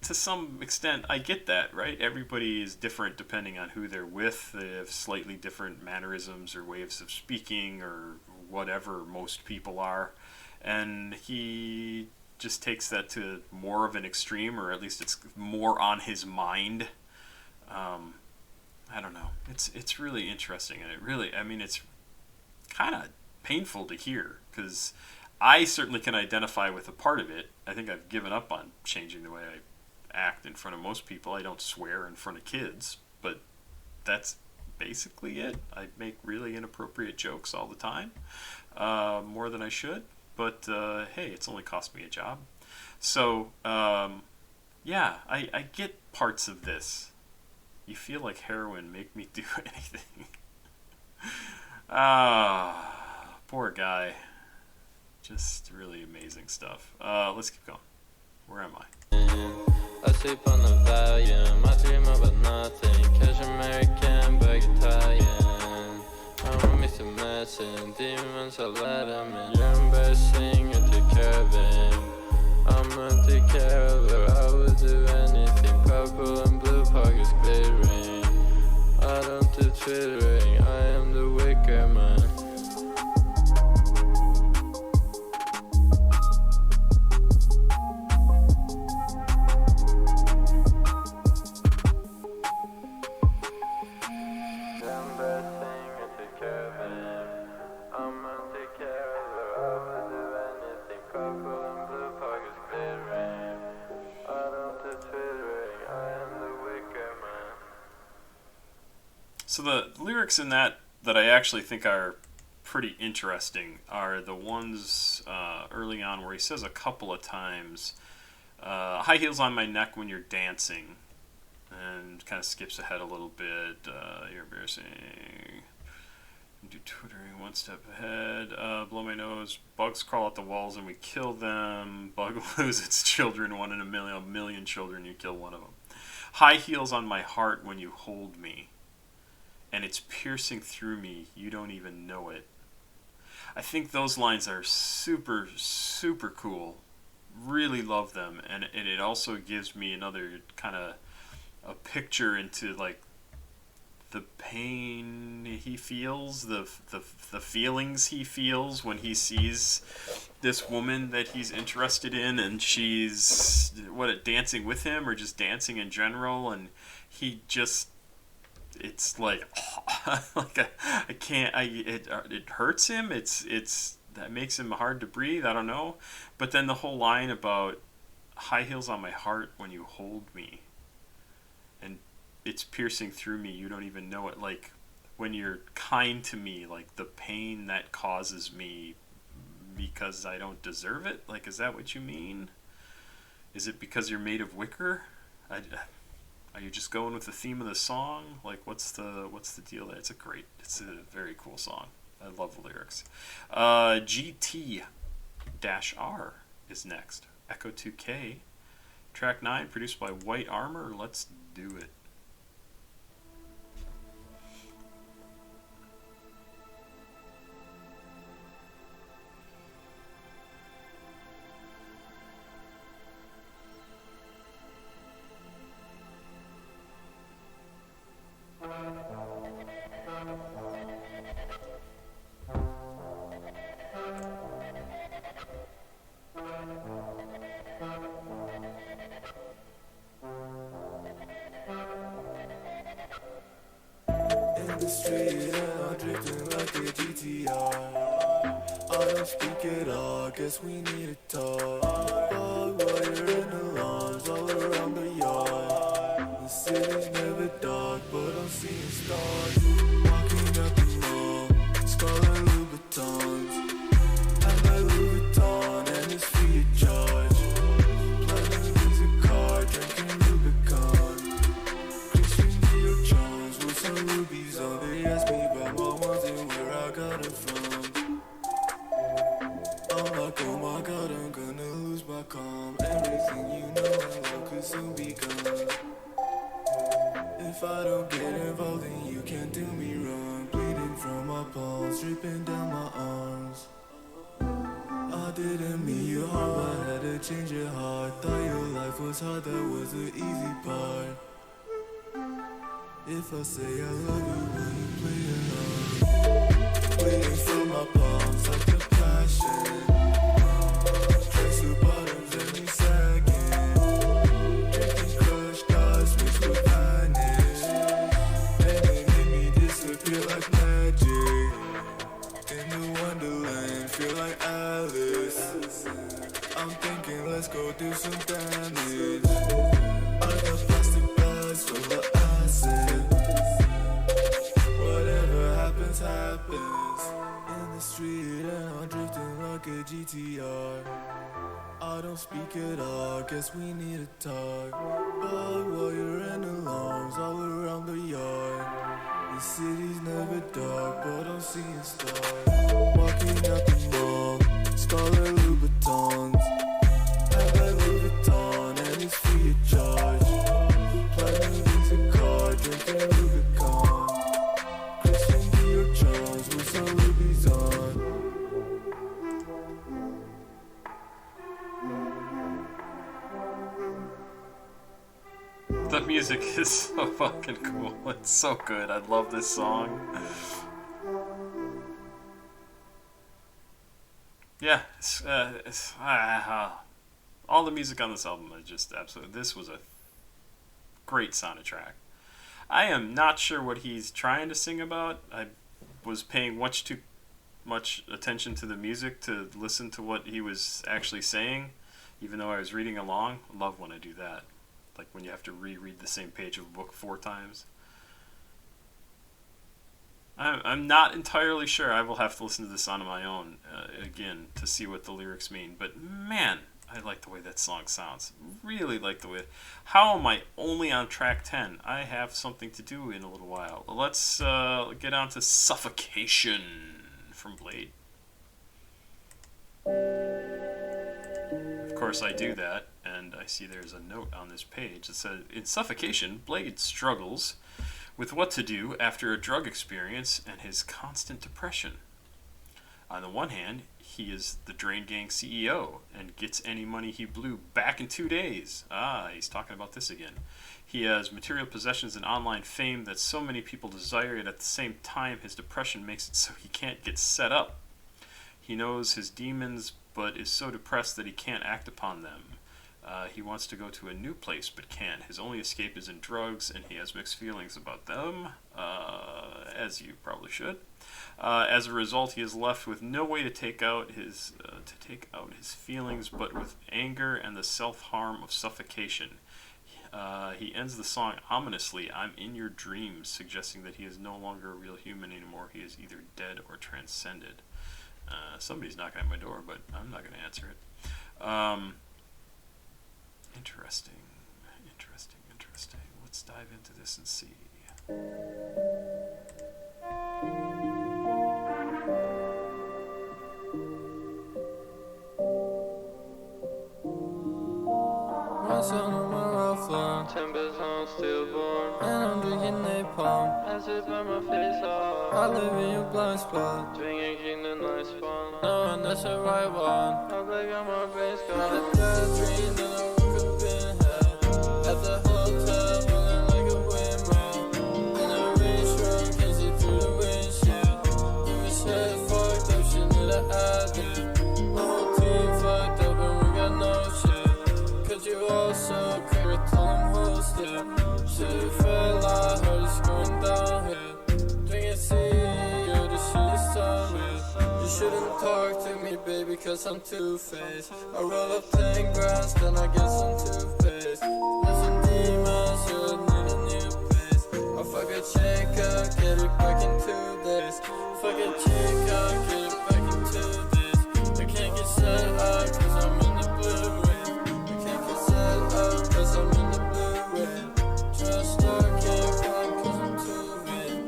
to some extent, I get that, right? Everybody is different depending on who they're with. They have slightly different mannerisms or ways of speaking or whatever most people are. And he just takes that to more of an extreme, or at least it's more on his mind. I don't know. It's really interesting, and it's kind of painful to hear, because I certainly can identify with a part of it. I think I've given up on changing the way I act in front of most people. I don't swear in front of kids, but that's basically it. I make really inappropriate jokes all the time, more than I should. But hey, it's only cost me a job. So yeah, I get parts of this. You feel like heroin, make me do anything. Poor guy. Just really amazing stuff. Let's keep going. Where am I?
I sleep on the Valium, I dream about nothing. Cash American, back Italian. I'm a mix of medicine, demons, I let them in. You're embarrassing, you take care of him. I'ma take care of her, I would do anything. Purple and blue pockets glittering. I don't do twittering, I am the Wickr Man.
So the lyrics in that I actually think are pretty interesting are the ones early on where he says a couple of times, high heels on my neck when you're dancing, and kind of skips ahead a little bit. You're embarrassing. Do twittering, one step ahead. Blow my nose. Bugs crawl out the walls and we kill them. Bug loses its children, 1 in a million children, you kill one of them. High heels on my heart when you hold me, and it's piercing through me, you don't even know it. I think those lines are super, super cool. Really love them, and it also gives me another kind of a picture into like the pain he feels, the feelings he feels when he sees this woman that he's interested in, and she's dancing with him or just dancing in general, and he just, it's like, I can't, it hurts him. It's that makes him hard to breathe. I don't know. But then the whole line about high heels on my heart when you hold me, and it's piercing through me, you don't even know it. Like when you're kind to me, like the pain that causes me because I don't deserve it? Like, is that what you mean? Is it because you're made of wicker? Are you just going with the theme of the song? Like, what's the deal there? It's a very cool song. I love the lyrics. GT-R is next. Ecco2k. Track 9, produced by White Armor. Let's do it.
In the street and I'm drifting like a GTR. I don't speak at all, guess we need to talk. Bug wire and alarms all around the yard. The city's never dark, but I'm seeing stars. Walking up the mall, Scarlet Louboutins. I buy Louis Vuitton and it's free of charge. Platinum is a car, drinking Rubicon. Christian Dior Jones with some rubies on. They ask me about my ones and where I got them from. I'm like, oh my god, I'm gonna lose my calm. Everything you know and love could soon be gone. If I don't get involved, then you can't do me wrong. Bleeding from my palms, dripping down my arms. I didn't mean you harm, but had to change your heart. Thought your life was hard, that was the easy part. If I say I love you, will you play along? Bleeding from my palms like the passion. Trace the bottoms and me sagging. Drinking crushed ice mixed with vanish. And it made me disappear like magic. In the wonderland, feel like Alice. I'm thinking let's go do some damage. I got plastic bags full of acid. Whatever happens, happens. In the street and I'm drifting like a GTR. I don't speak at all, guess we need to talk. Bug wire and alarms all around the yard. The city's never dark, but I'm seeing stars. Walking out the mall, Scarlet Louboutins. I buy Louis Vuitton and it's free of charge. Platinum is a car, drinking Rubicon. Christian Dior Jones with some rubies on.
The music is so fucking cool. It's so good. I love this song. Yeah, all the music on this album is just absolutely. This was a great soundtrack. I am not sure what he's trying to sing about. I was paying much too much attention to the music to listen to what he was actually saying, even though I was reading along. I love when I do that. Like when you have to reread the same page of a book 4 times. I'm not entirely sure. I will have to listen to this on my own again to see what the lyrics mean. But man, I like the way that song sounds. Really like the way. How am I only on track 10? I have something to do in a little while. Let's get on to Suffocation from Bladee. Of course, I do that, and I see there's a note on this page that says, in Suffocation, Bladee struggles with what to do after a drug experience and his constant depression. On the one hand, he is the Drain Gang CEO and gets any money he blew back in 2 days. He's talking about this again. He has material possessions and online fame that so many people desire, yet at the same time, his depression makes it so he can't get set up. He knows his demons, but is so depressed that he can't act upon them. He wants to go to a new place, but can't. His only escape is in drugs, and he has mixed feelings about them, as you probably should. As a result, he is left with no way to take out his feelings, but with anger and the self-harm of suffocation. He ends the song ominously, "I'm in your dreams," suggesting that he is no longer a real human anymore. He is either dead or transcended. Somebody's knocking at my door, but I'm not going to answer it. Interesting. Let's dive into this and see.
My son on my rough line, 10 bits on stillborn, and I'm drinking napalm. I zip on my face off. I live in your blind spot, drinking the nice fun. Knowing that's the right one. I break on my face, got a bad dream, then I woke up in hell. At the hotel, feeling like a windmill. In a restaurant, can't see through the windshield. Give me shit fucked up, shit need a habit. My whole team fucked up and we got no shit. Cause you all so clear, told them host it. Shit fell out, heard it going down here. Drinking CEO, the shit is tummy. You shouldn't talk to me, baby, cause I'm two-faced. I roll up 10 grams, then I get some toothpaste. Listen, demons, you need a new pace. I fuck a chick up, get it back in 2 days. Fuck a chick up, get it back in 2 days. I can't get set up, cause I'm in the Blu-ray. I can't get set up, cause I'm in the Blu-ray. Just start, can't run, cause I'm too vain.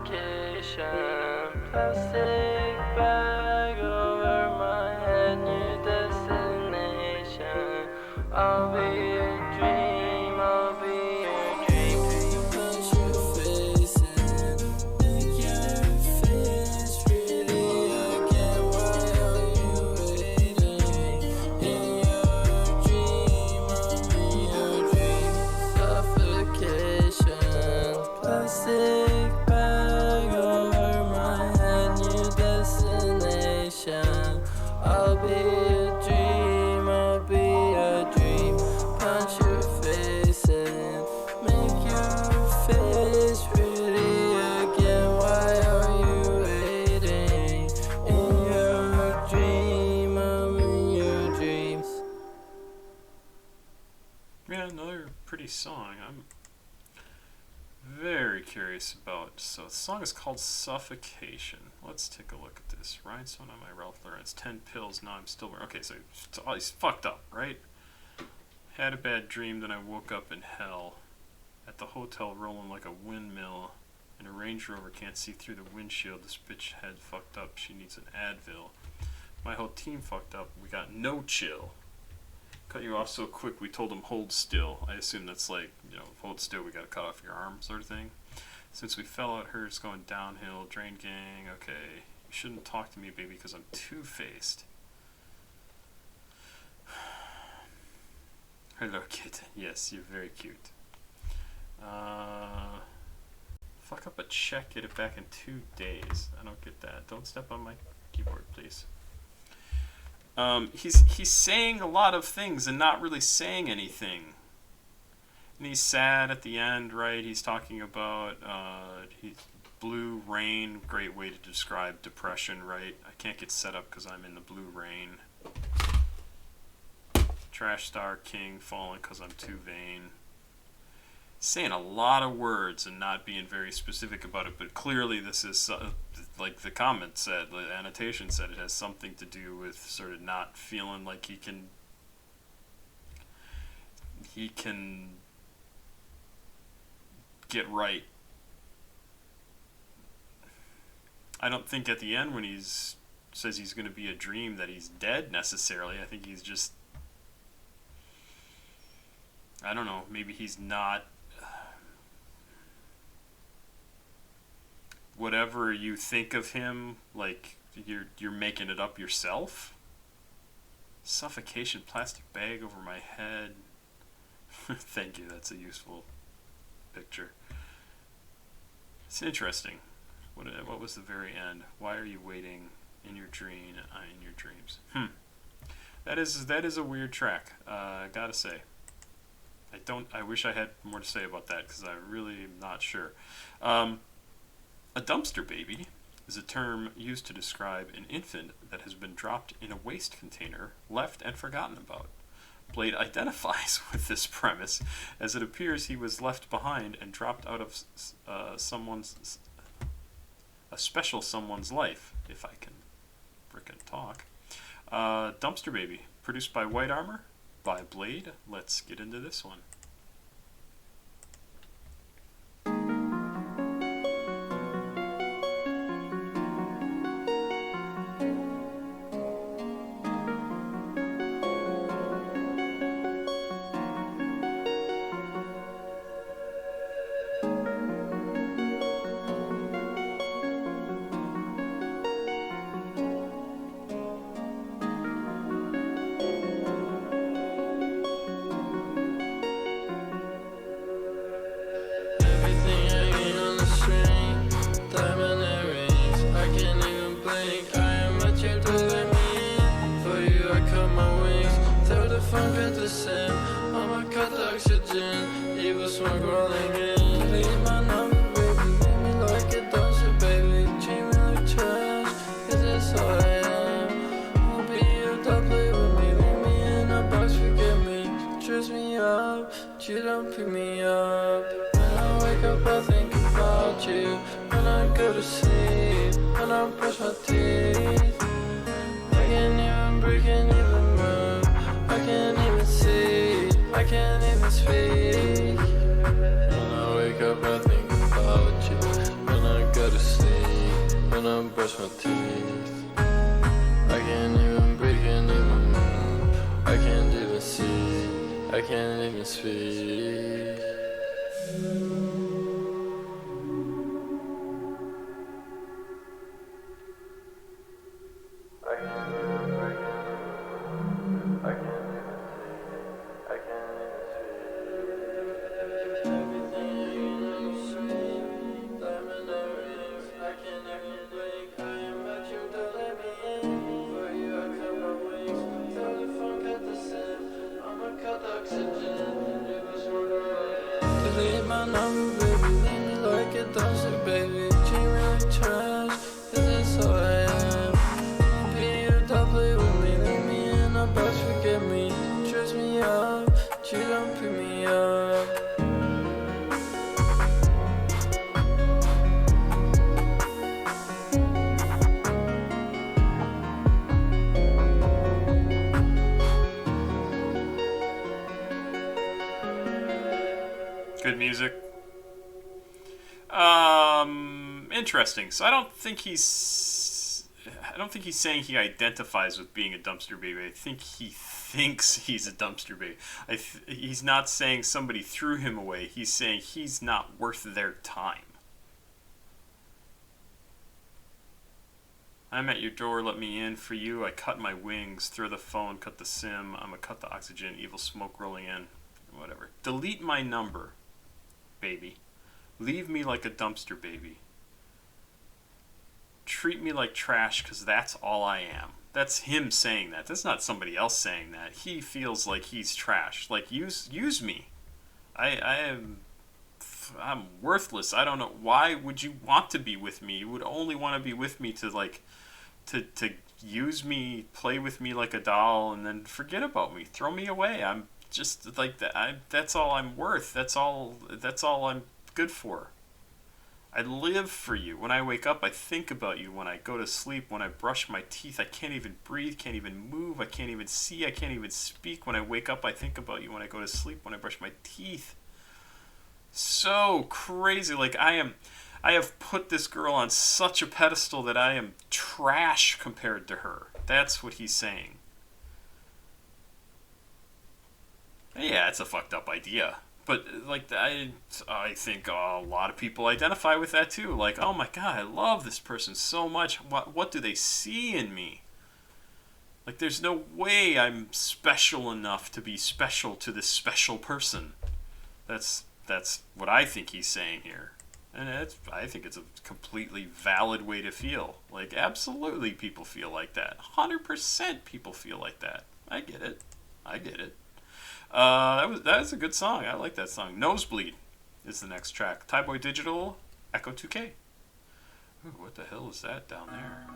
Suffocation, plastic bag over my head, new destination. I'll be your dream, I'll be your dream. Punch your face and make your face really again. Why are you waiting? In your dream, I'm in your dream. Suffocation, plastic bag over my head, new destination. I'll be a dream, I'll be a dream. Punch your face and make your face pretty again. Why are you waiting? In your dream, I'm in your dreams.
Yeah, another pretty song. I'm very curious about. So the song is called Suffocation. Let's take a look at this. Rhinestone on my Ralph Lauren's 10 pills. Now I'm still wearing. Okay, so he's fucked up, right? Had a bad dream, then I woke up in hell. At the hotel, rolling like a windmill. In a Range Rover, can't see through the windshield. This bitch head fucked up. She needs an Advil. My whole team fucked up. We got no chill. Cut you off so quick, we told him hold still. I assume that's like, hold still, we gotta cut off your arm sort of thing. Since we fell out here, it's going downhill. Drain gang, okay. You shouldn't talk to me, baby, because I'm two-faced. Hello, kitten. Yes, you're very cute. Fuck up a check, get it back in 2 days. I don't get that. Don't step on my keyboard, please. He's saying a lot of things and not really saying anything. And he's sad at the end, right? He's talking about blue rain, great way to describe depression, right? I can't get set up because I'm in the blue rain. Trash star king falling because I'm too vain. Saying a lot of words and not being very specific about it, but clearly this is like the comment said, the annotation said, it has something to do with sort of not feeling like he can get right. I don't think at the end when he's says he's going to be a dream that he's dead necessarily. I think he's just, I don't know, maybe he's not. Whatever you think of him, like you're making it up yourself. Suffocation, plastic bag over my head. Thank you, that's a useful picture. It's interesting. What was the very end? Why are you waiting in your dream? In your dreams. That is a weird track. I gotta say. I wish I had more to say about that because I really am not sure. A Dumpster Baby is a term used to describe an infant that has been dropped in a waste container, left and forgotten about. Bladee identifies with this premise, as it appears he was left behind and dropped out of a special someone's life, if I can frickin' talk. Dumpster Baby, produced by White Armor, by Bladee. Let's get into this one.
You don't pick me up. When I wake up I think about you. When I go to sleep, when I brush my teeth, I can't even breathe, can't even move, I can't even see, I can't even speak. When I wake up I think about you. When I go to sleep, when I brush my teeth, I can't even breathe, can't even move, I can't even see, I can't even speak. Delete my number, baby, leave me like a dumpster, baby. Treat me like trash, 'cause that's all I am. Be you, don't play with me, leave me in a box, forget me. Dress me up, you don't pick me up.
Good music. Interesting. So I don't think he's saying he identifies with being a dumpster baby. I think he thinks he's a dumpster baby. He's not saying somebody threw him away. He's saying he's not worth their time. I'm at your door, let me in. For you, I cut my wings, throw the phone, cut the SIM. I'ma cut the oxygen, evil smoke rolling in. Whatever. Delete my number, baby. Leave me like a dumpster baby. Treat me like trash, because that's all I am. That's him saying that. That's not somebody else saying that. He feels like he's trash. Like, use me. I'm worthless. I don't know. Why would you want to be with me? You would only want to be with me to, like, to use me, play with me like a doll, and then forget about me. Throw me away. I'm just like that. That's all I'm worth. That's all I'm good for. I live for you. When I wake up, I think about you. When I go to sleep, when I brush my teeth, I can't even breathe, can't even move, I can't even see, I can't even speak. When I wake up, I think about you. When I go to sleep, when I brush my teeth. So crazy. Like, I have put this girl on such a pedestal that I am trash compared to her. That's what he's saying. Yeah, it's a fucked up idea. But, like, I think a lot of people identify with that, too. Like, oh my god, I love this person so much. What do they see in me? Like, there's no way I'm special enough to be special to this special person. That's what I think he's saying here. And I think it's a completely valid way to feel. Like, absolutely people feel like that. 100% people feel like that. I get it. That was a good song. I like that song. Nosebleed is the next track. Thaiboy Digital, Ecco2k. Ooh, what the hell is that down there?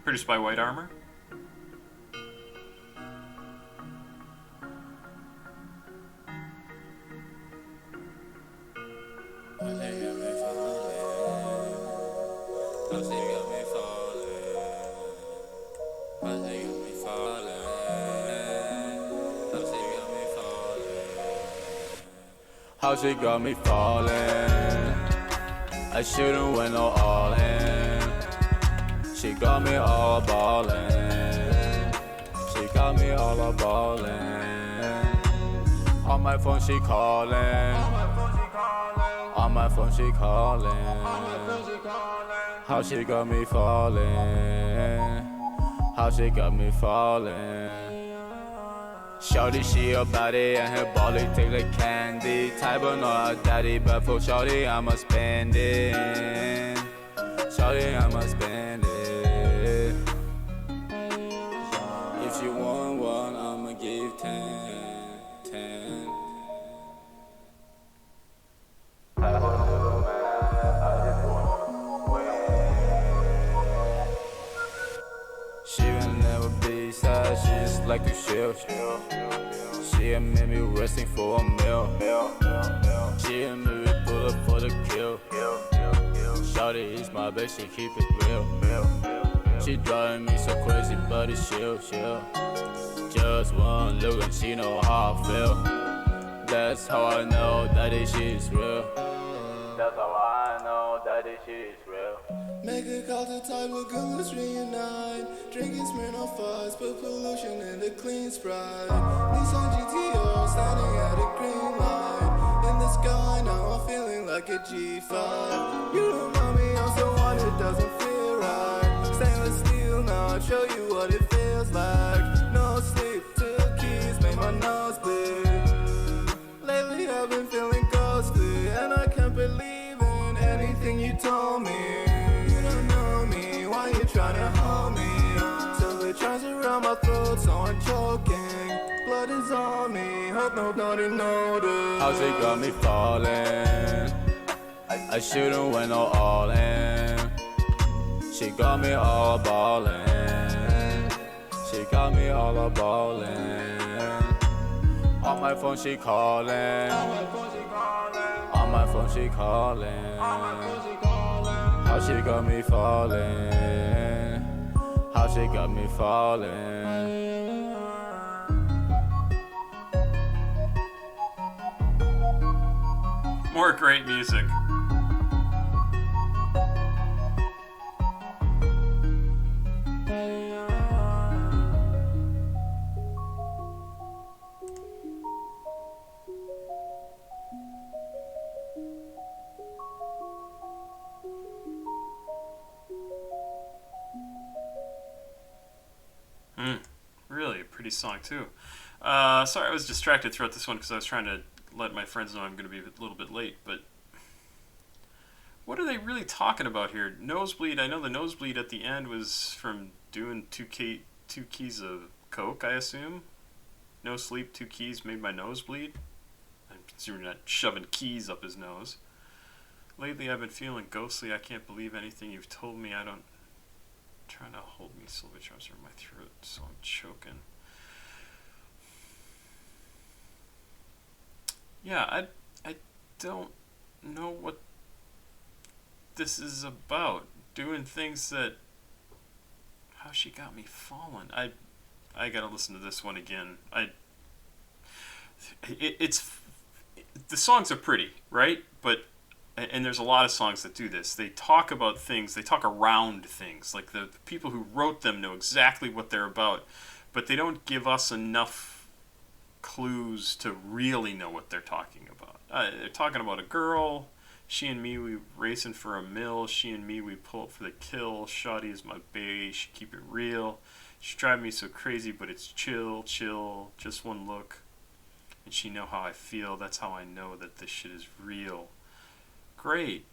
Produced by White Armor.
How she got me falling. I shouldn't went all in. She got me all ballin'. She got me all ballin'. On my phone she callin'. On my phone she callin'. How she got me fallin'. How she got me fallin'. Shorty, she a baddie and her body take like candy. Thaiboy not a daddy, but for shorty I'ma spend it. Shorty, I'ma spend it. If you want one, I'ma give 10. She will never be sad, she just like to chill. She and me resting for a meal. She and me pull up for the kill. Shawty is my bitch, she keep it real. She driving me so crazy, but it's chill. Just one look and she know how I feel. That's how I know that this shit is real. That's how I know that this shit is real.
Make a call to Thaiboy, good, let's reunite. Drinking Smirnoff Ice, put pollution in the clean Sprite. Nissan GTO, standing at a green light. In the sky, now I'm feeling like a G5. You remind me of someone it doesn't feel right. Stainless steel, now I'll show you what it feels like. No sleep, 2 keys, made my nose bleed. Lately I've been feeling ghostly, and I can't believe in anything you told me. Tryna hold me till it tries around my throat, so I'm choking. Blood is on me, hope nobody noticed.
How she got me falling. I shouldn't went all in. She got me all ballin'. She got me all ballin'. On my phone she callin'. On my phone she callin'. How she got me fallin'. How she got me fallin'.
More great music. Really a pretty song too. Sorry, I was distracted throughout this one because I was trying to let my friends know I'm going to be a little bit late, but what are they really talking about here? Nosebleed, I know the nosebleed at the end was from doing 2 keys of coke, I assume. No sleep, 2 keys made my nose bleed. I'm assuming not shoving keys up his nose. Lately I've been feeling ghostly, I can't believe anything you've told me, I don't... Trying to hold me, silver drops are in my throat, so I'm choking. Yeah, I don't know what this is about. Doing things that... How she got me falling. I gotta listen to this one again. It's the songs are pretty, right? But and there's a lot of songs that do this. They talk about things, they talk around things. Like the people who wrote them know exactly what they're about, but they don't give us enough clues to really know what they're talking about. They're talking about a girl. She and me, we racing for a mill. She and me, we pull up for the kill. Shawty is my bae. She keep it real. She drive me so crazy, but it's chill. Just one look, and she know how I feel. That's how I know that this shit is real. Great.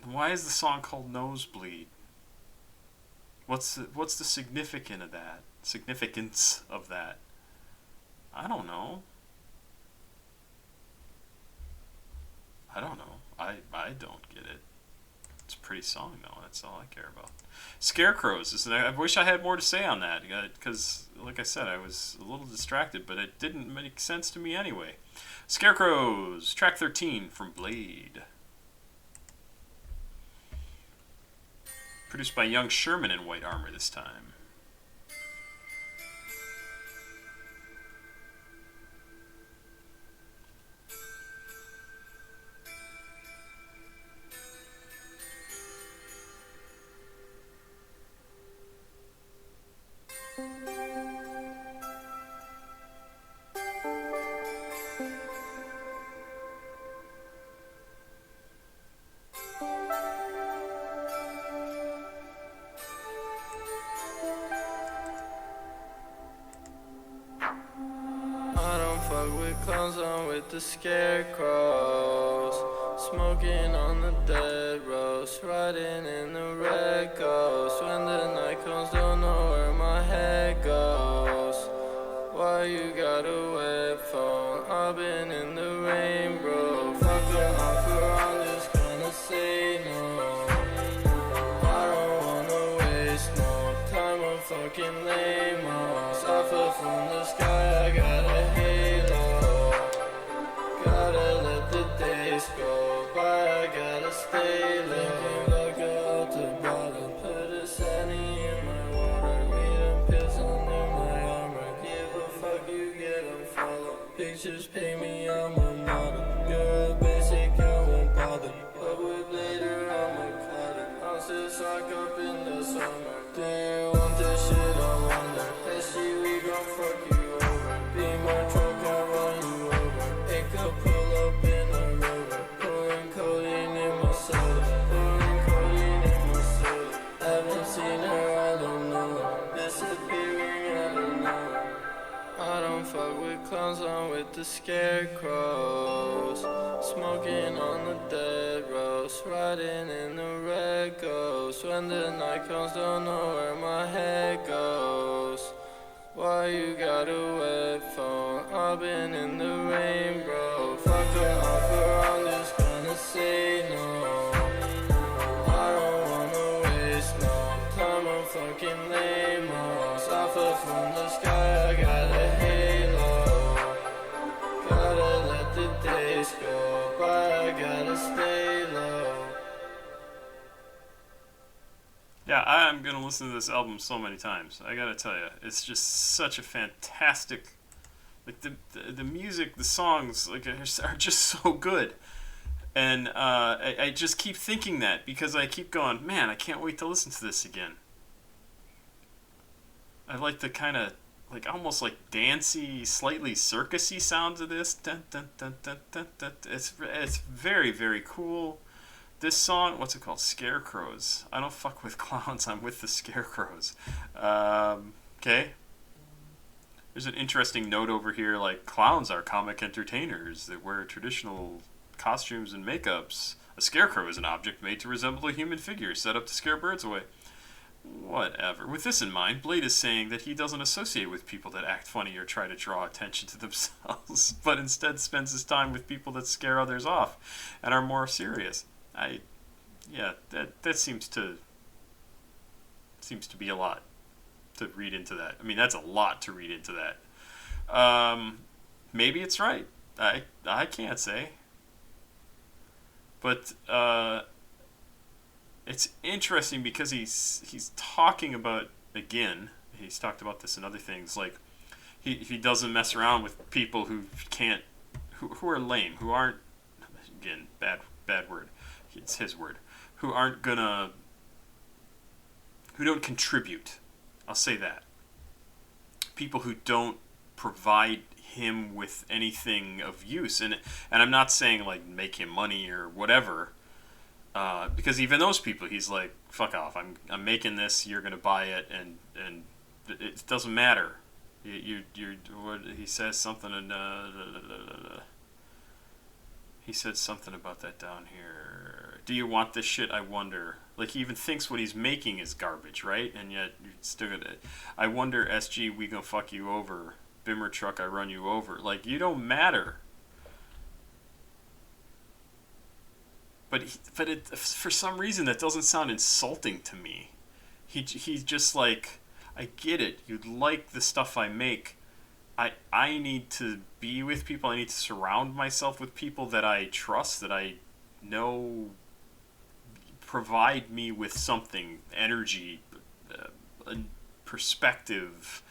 Why is the song called Nosebleed? What's the significance of that? Significance of that? I don't know. I don't know. I don't get it. It's a pretty song, though. That's all I care about. Scarecrows. I wish I had more to say on that, because, like I said, I was a little distracted, but it didn't make sense to me anyway. Scarecrows, track 13 from Bladee. Produced by young Sherman in white armor this time.
The scarecrows, smoking on the dead roast, riding in the red ghost. When the night comes, don't know where my head goes. Why you got a web phone? I've been in the rain, bro. Fuck the offer, I'm just gonna say no. I don't wanna waste no time on fucking lame-o. Suffer from the sky, I got a halo. Gotta let the days go by, I gotta stay low. Like out the bottom, put a sunny in my water. Weed and pills under my armor. Give a fuck, you get unfollowed. Pictures pay me, I'm a model. You're a basic, I won't bother. But with later, I'm a cutter. I'll still sock up in the summer. Do you want this shit, I wonder. That shit, we gon' fuck you over. Be my truck, I run you over. Pull up in a rover, pouring codeine in my soda, pouring codeine in my soda. Haven't seen her, I don't know her, disappearing out of nowhere. I don't fuck with clowns, I'm with the scarecrows, smoking on the dead roast, riding in the red ghost. When the night comes, don't know where my head goes. Why you got a web phone? I've been in the rain, bro. Fuck the offer, I'm just gonna say no. I don't wanna waste no time on fucking lame-o. Suffer from the sky, I got a halo. Gotta let the days go by, I gotta stay low.
Yeah, I'm gonna listen to this album so many times. I gotta tell you, it's just such a fantastic, like the music, the songs, like are just so good, and I just keep thinking that because I keep going, man, I can't wait to listen to this again. I like the kind of like almost like dancey, slightly circusy sounds of this. Dun, dun, dun, dun, dun, dun. It's very, very cool. This song, what's it called? Scarecrows. I don't fuck with clowns, I'm with the Scarecrows. Okay. There's an interesting note over here, like, clowns are comic entertainers that wear traditional costumes and makeups. A scarecrow is an object made to resemble a human figure, set up to scare birds away. Whatever. With this in mind, Bladee is saying that he doesn't associate with people that act funny or try to draw attention to themselves, but instead spends his time with people that scare others off and are more serious. That seems to be a lot to read into that. I mean, that's a lot to read into that. Maybe it's right. I can't say. But it's interesting because he's talking about, again, he's talked about this in other things, like he doesn't mess around with people who are lame, who aren't, again, bad word. It's his word, who don't contribute. I'll say that. People who don't provide him with anything of use, and I'm not saying like make him money or whatever, because even those people, he's like, fuck off. I'm making this. You're gonna buy it, and it doesn't matter. He says something, and he said something about that down here. Do you want this shit? I wonder. Like, he even thinks what he's making is garbage, right? And yet, you're still gonna... I wonder, SG, we gonna fuck you over. Bimmer truck, I run you over. Like, you don't matter. for some reason that doesn't sound insulting to me. He's just like, I get it. You like the stuff I make. I need to be with people. I need to surround myself with people that I trust, that I know provide me with something, energy, perspective,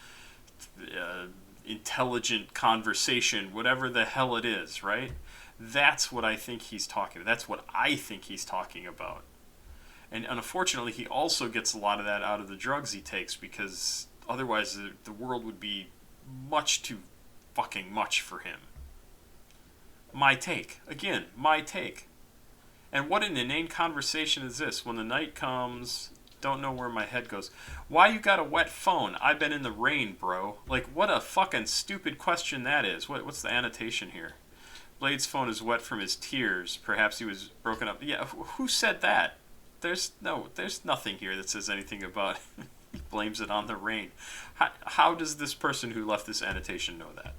intelligent conversation, whatever the hell it is, right? That's what I think he's talking about. That's what I think he's talking about. And unfortunately, he also gets a lot of that out of the drugs he takes, because otherwise the world would be much too fucking much for him. My take. Again, my take. And what an inane conversation is this? When the night comes, don't know where my head goes. Why you got a wet phone? I've been in the rain, bro. Like, what a fucking stupid question that is. What's the annotation here? Blade's phone is wet from his tears. Perhaps he was broken up. Yeah, who said that? There's nothing here that says anything about he blames it on the rain. How does this person who left this annotation know that?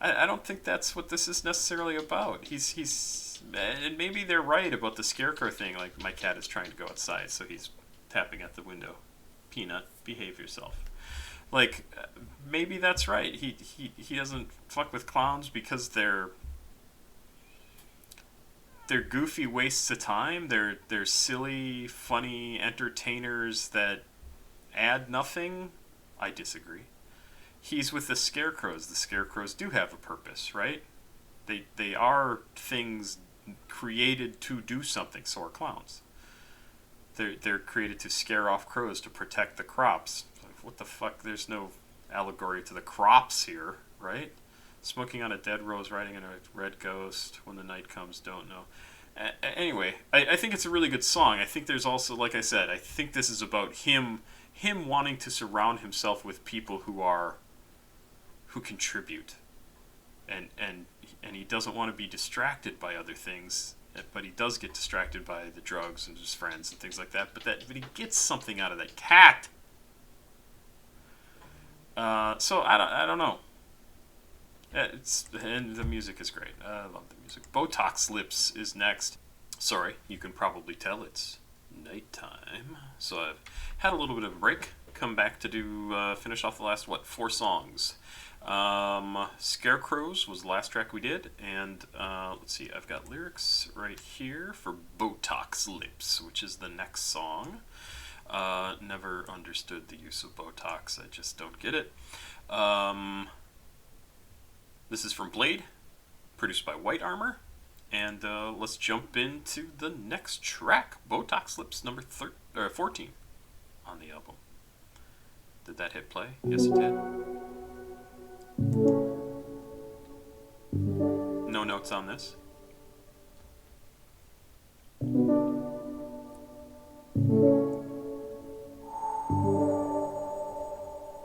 I don't think that's what this is necessarily about. He's and maybe they're right about the Scarecrow thing. Like, my cat is trying to go outside, so he's tapping at the window. Peanut, behave yourself. Like, maybe that's right. He doesn't fuck with clowns because they're goofy wastes of time. They're silly, funny entertainers that add nothing. I disagree. He's with the Scarecrows. The Scarecrows do have a purpose, right? They are things created to do something. So are clowns. They're created to scare off crows, to protect the crops. What the fuck? There's no allegory to the crops here, right? Smoking on a dead rose, riding in a red ghost. When the night comes, don't know. Anyway, I think it's a really good song. I think there's also, like I said, I think this is about him wanting to surround himself with people who contribute, and he doesn't want to be distracted by other things, but he does get distracted by the drugs and his friends and things like that. But he gets something out of that cat. So I don't know. And the music is great. I love the music. Botox Lips is next. Sorry, you can probably tell it's nighttime. So I've had a little bit of a break. Come back to do finish off the last 4 songs. Scarecrows was the last track we did, and let's see. I've got lyrics right here for Botox Lips, which is the next song. Never understood the use of Botox. I just don't get it. This is from Bladee, produced by White Armor, and let's jump into the next track, Botox Lips, number 14 on the album. Did that hit play? Yes, it did. No notes on this.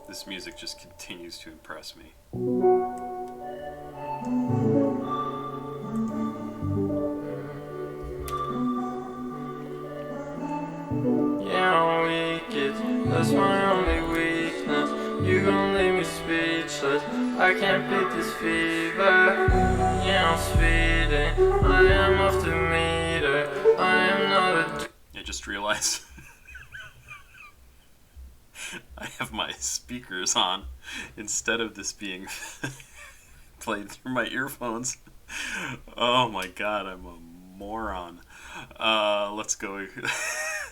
This music just continues to impress me.
Yeah, I'm wicked, that's my only weakness. You gon' leave me speechless, I can't beat this fever. Yeah, I'm speeding, I am off the meter. I am not a...
I just realized I have my speakers on instead of this being played through my earphones. Oh my god, I'm a moron. Let's go.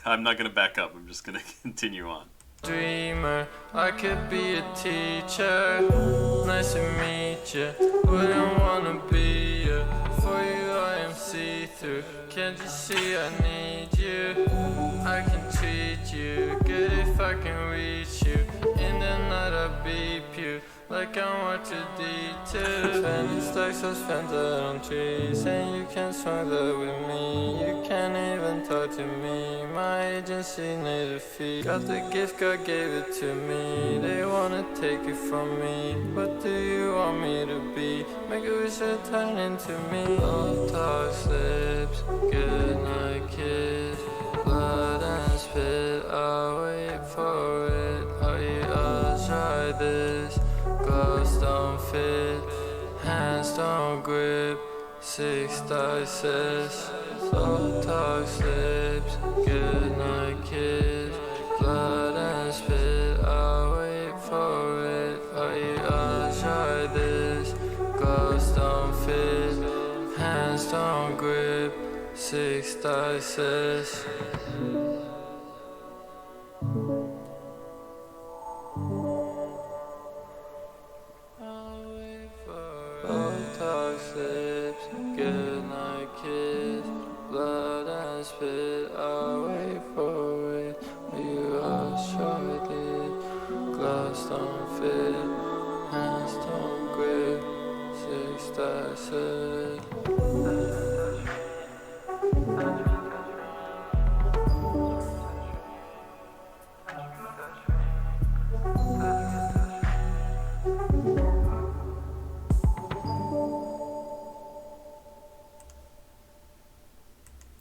I'm not going to back up. I'm just going to continue on.
Dreamer, I could be a teacher. Nice to meet you. Wouldn't wanna be you. For you I am see-through. Can't you see I need you? I can treat you good if I can reach you. In the night I beep you like I'm watching D2. Spending stacks suspended on trees, and you can swing that with me. You can't even talk to me. My agency need a fee. Got the gift, God gave it to me. They wanna take it from me. What do you want me to be? Make a wish to turn into me. Botox lips, good night kiss. Blood and spit, I'll wait for it. Oh yeah, I'll try this. Gloves don't fit, hands don't grip. 6 dices, Botox lips, goodnight kiss, blood and spit, I'll wait for it. Are you unsure this? Gloves don't fit, hands don't grip, 6 dices. Botox lips, goodnight kiss, blood and spit, I'll wait for it. You are short it, gloves don't fit, hands don't grip, 6 dices.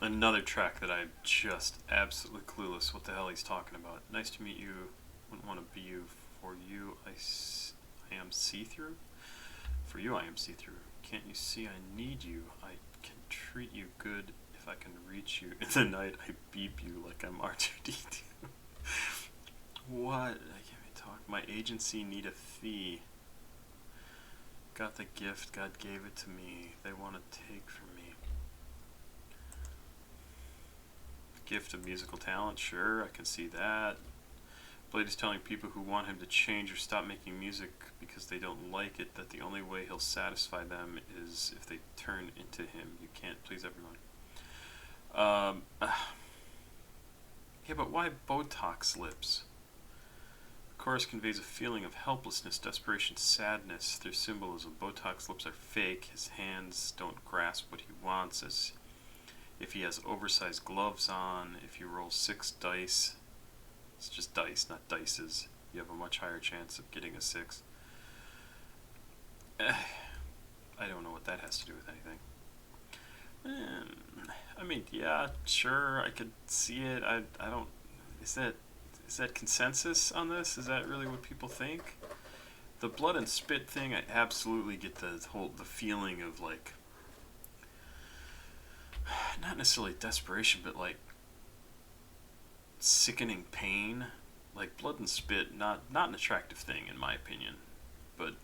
Another track that I'm just absolutely clueless what the hell he's talking about. Nice to meet you. Wouldn't want to be you. For you, I am see-through. For you, I am see-through. Can't you see I need you? I can treat you good if I can reach you. In the night, I beep you like I'm R2D2. What? I can't even talk. My agency need a fee. Got the gift. God gave it to me. They want to take from me. Gift of musical talent, sure, I can see that. Bladee is telling people who want him to change or stop making music because they don't like it that the only way he'll satisfy them is if they turn into him. You can't please everyone. Yeah, but why Botox lips? The chorus conveys a feeling of helplessness, desperation, sadness through symbolism. Botox lips are fake. His hands don't grasp what he wants, as if he has oversized gloves on. If you roll 6 dice, it's just dice, not dices, you have a much higher chance of getting a 6. I don't know what that has to do with anything. I mean, yeah, sure, I could see it. I don't. Is that consensus on this? Is that really what people think? The blood and spit thing, I absolutely get the feeling of like, not necessarily desperation, but like sickening pain. Like blood and spit, not an attractive thing in my opinion, but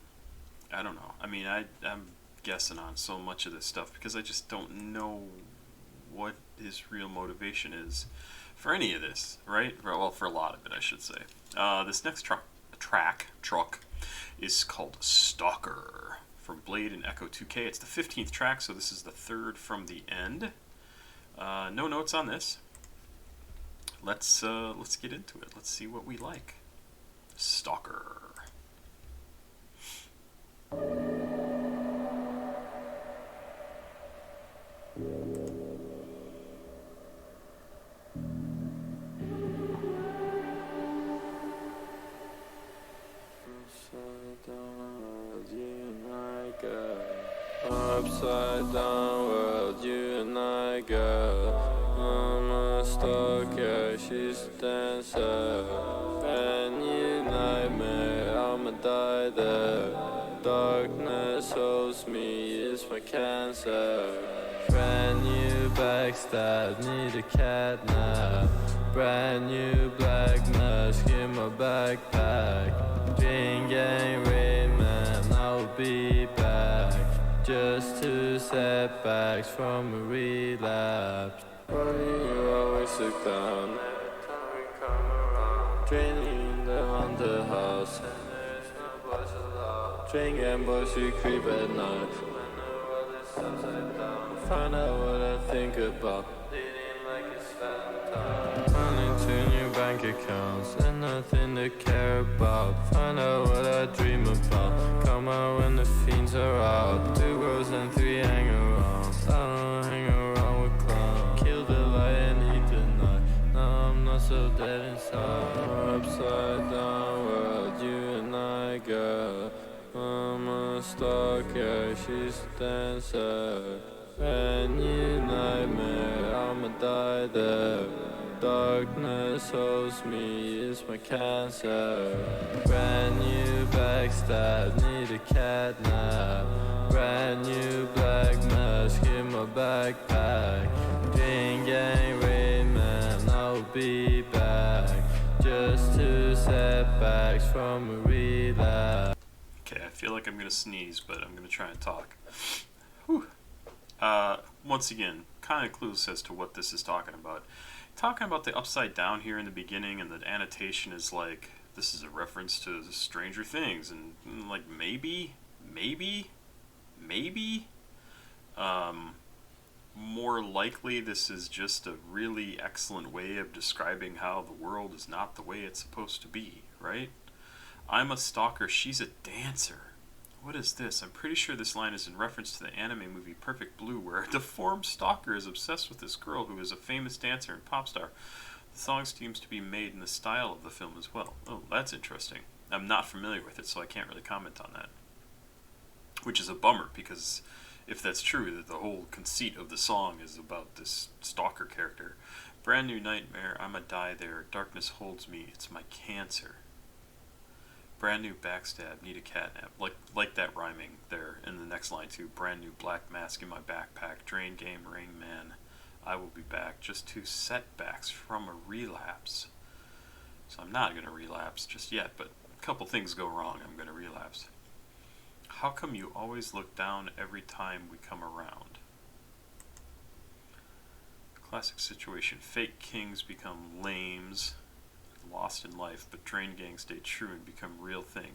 I don't know. I mean, I'm guessing on so much of this stuff because I just don't know what his real motivation is for any of this, right? Well, for a lot of it, I should say. This next track is called Stalker from Bladee and Ecco2k. It's the 15th track, so this is the 3rd from the end. No notes on this. Let's get into it. Let's see what we like. Stalker.
Upside down world, you and I, girl. I'm a stalker, she's a dancer. Brand new nightmare, I'ma die there. Darkness holds me, it's my cancer. Brand new backstab, need a cat nap. Brand new black mask in my backpack. Dream gang rain man, I'll be back. Just 2 setbacks from a relapse. Why you always look down? Every time we come around, draining the haunted house. And there's no boys allowed. Drink and boys who creep at night. When the world is upside down, find out what I think about. Leading like it's Valentine. Running to new bank accounts and nothing to care about. Find out what I dream about. Come out when the fiends are out. 2 girls and 3 hang around. I don't hang around with clowns. Kill the light and eat the night. Now I'm not so dead inside. Upside down world, you and I, girl. I'm a stalker, she's a dancer. Brand new nightmare, I'ma die there. Darkness holds me, it's my cancer. Brand new backstab, need a cat nap. Brand new black mask in my backpack. be back. Just 2 setbacks from a relapse.
Okay, I feel like I'm gonna sneeze, but I'm gonna try and talk. Whew. Once again, kind of clueless as to what this is talking about. Talking about the upside down here in the beginning, and the annotation is like, this is a reference to Stranger Things, and like maybe, more likely this is just a really excellent way of describing how the world is not the way it's supposed to be, right? I'm a stalker, she's a dancer. What is this? I'm pretty sure this line is in reference to the anime movie Perfect Blue, where a deformed stalker is obsessed with this girl who is a famous dancer and pop star. The song seems to be made in the style of the film as well. Oh, that's interesting. I'm not familiar with it, so I can't really comment on that. Which is a bummer, because if that's true, that the whole conceit of the song is about this stalker character. Brand new nightmare, I'ma die there. Darkness holds me, it's my cancer. Brand new backstab, need a catnap. Like that rhyming there in the next line too. Brand new black mask in my backpack. Drain game, Rain Man. I will be back. Just 2 setbacks from a relapse. So I'm not gonna relapse just yet, but a couple things go wrong, I'm gonna relapse. How come you always look down every time we come around? Classic situation. Fake kings become lames. Lost in life, but Drain Gang stay true and become real thing.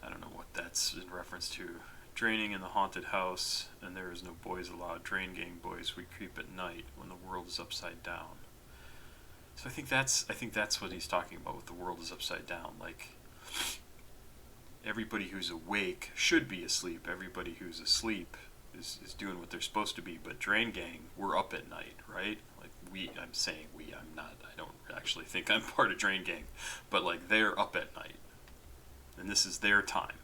I don't know what that's in reference to. Draining in the haunted house, and there is no boys allowed. Drain Gang boys, we creep at night when the world is upside down. So I think that's what he's talking about with the world is upside down. Like, everybody who's awake should be asleep. Everybody who's asleep is doing what they're supposed to be. But Drain Gang, we're up at night, right? Like I'm saying I'm not. I don't actually think I'm part of Drain Gang, but like they're up at night, and this is their time.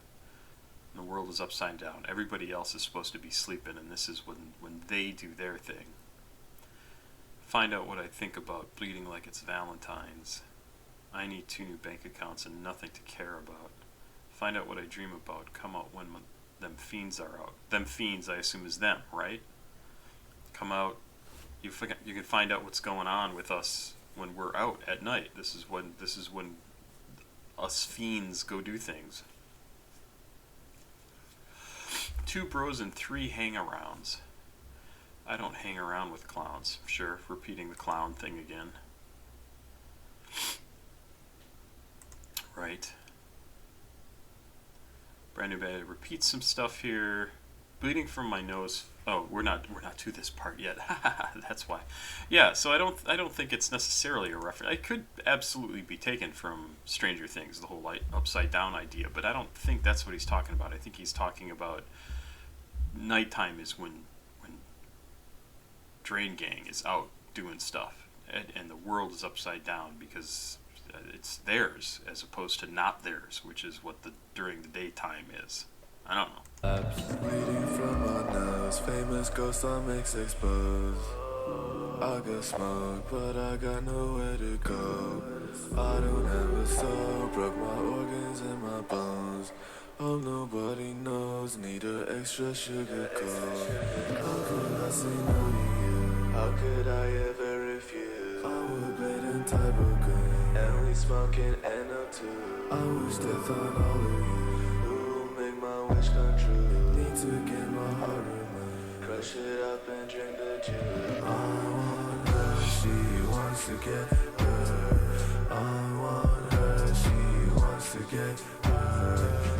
And the world is upside down. Everybody else is supposed to be sleeping, and this is when they do their thing. Find out what I think about bleeding like it's Valentine's. I need 2 new bank accounts and nothing to care about. Find out what I dream about. Come out when them fiends are out. Them fiends, I assume, is them, right? Come out. You can find out what's going on with us when we're out at night. This is when us fiends go do things. 2 bros and 3 hang-arounds. I don't hang around with clowns. Sure, repeating the clown thing again. Right. Brand new bed. Repeat some stuff here. Bleeding from my nose. Oh, we're not to this part yet. That's why. Yeah, so I don't think it's necessarily a reference. It could absolutely be taken from Stranger Things, the whole upside down idea, but I don't think that's what he's talking about. I think he's talking about nighttime is when Drain Gang is out doing stuff, and the world is upside down because it's theirs as opposed to not theirs, which is what the during the daytime is. I don't know.
Bleeding from my nose, famous ghost on mix exposed. I got smoke, but I got nowhere to go. I don't have a soul, broke my organs and my bones. Oh, nobody knows, need an extra sugar coat. How could I say no to you? How could I ever refuse? I would bleed in Thaiboy, and we smoking NO2. I wish death on all of you. My wish come true. Need to get my heart removed. Crush it up and drink the juice. I want her, she wants to get her. I want her, she wants to get her.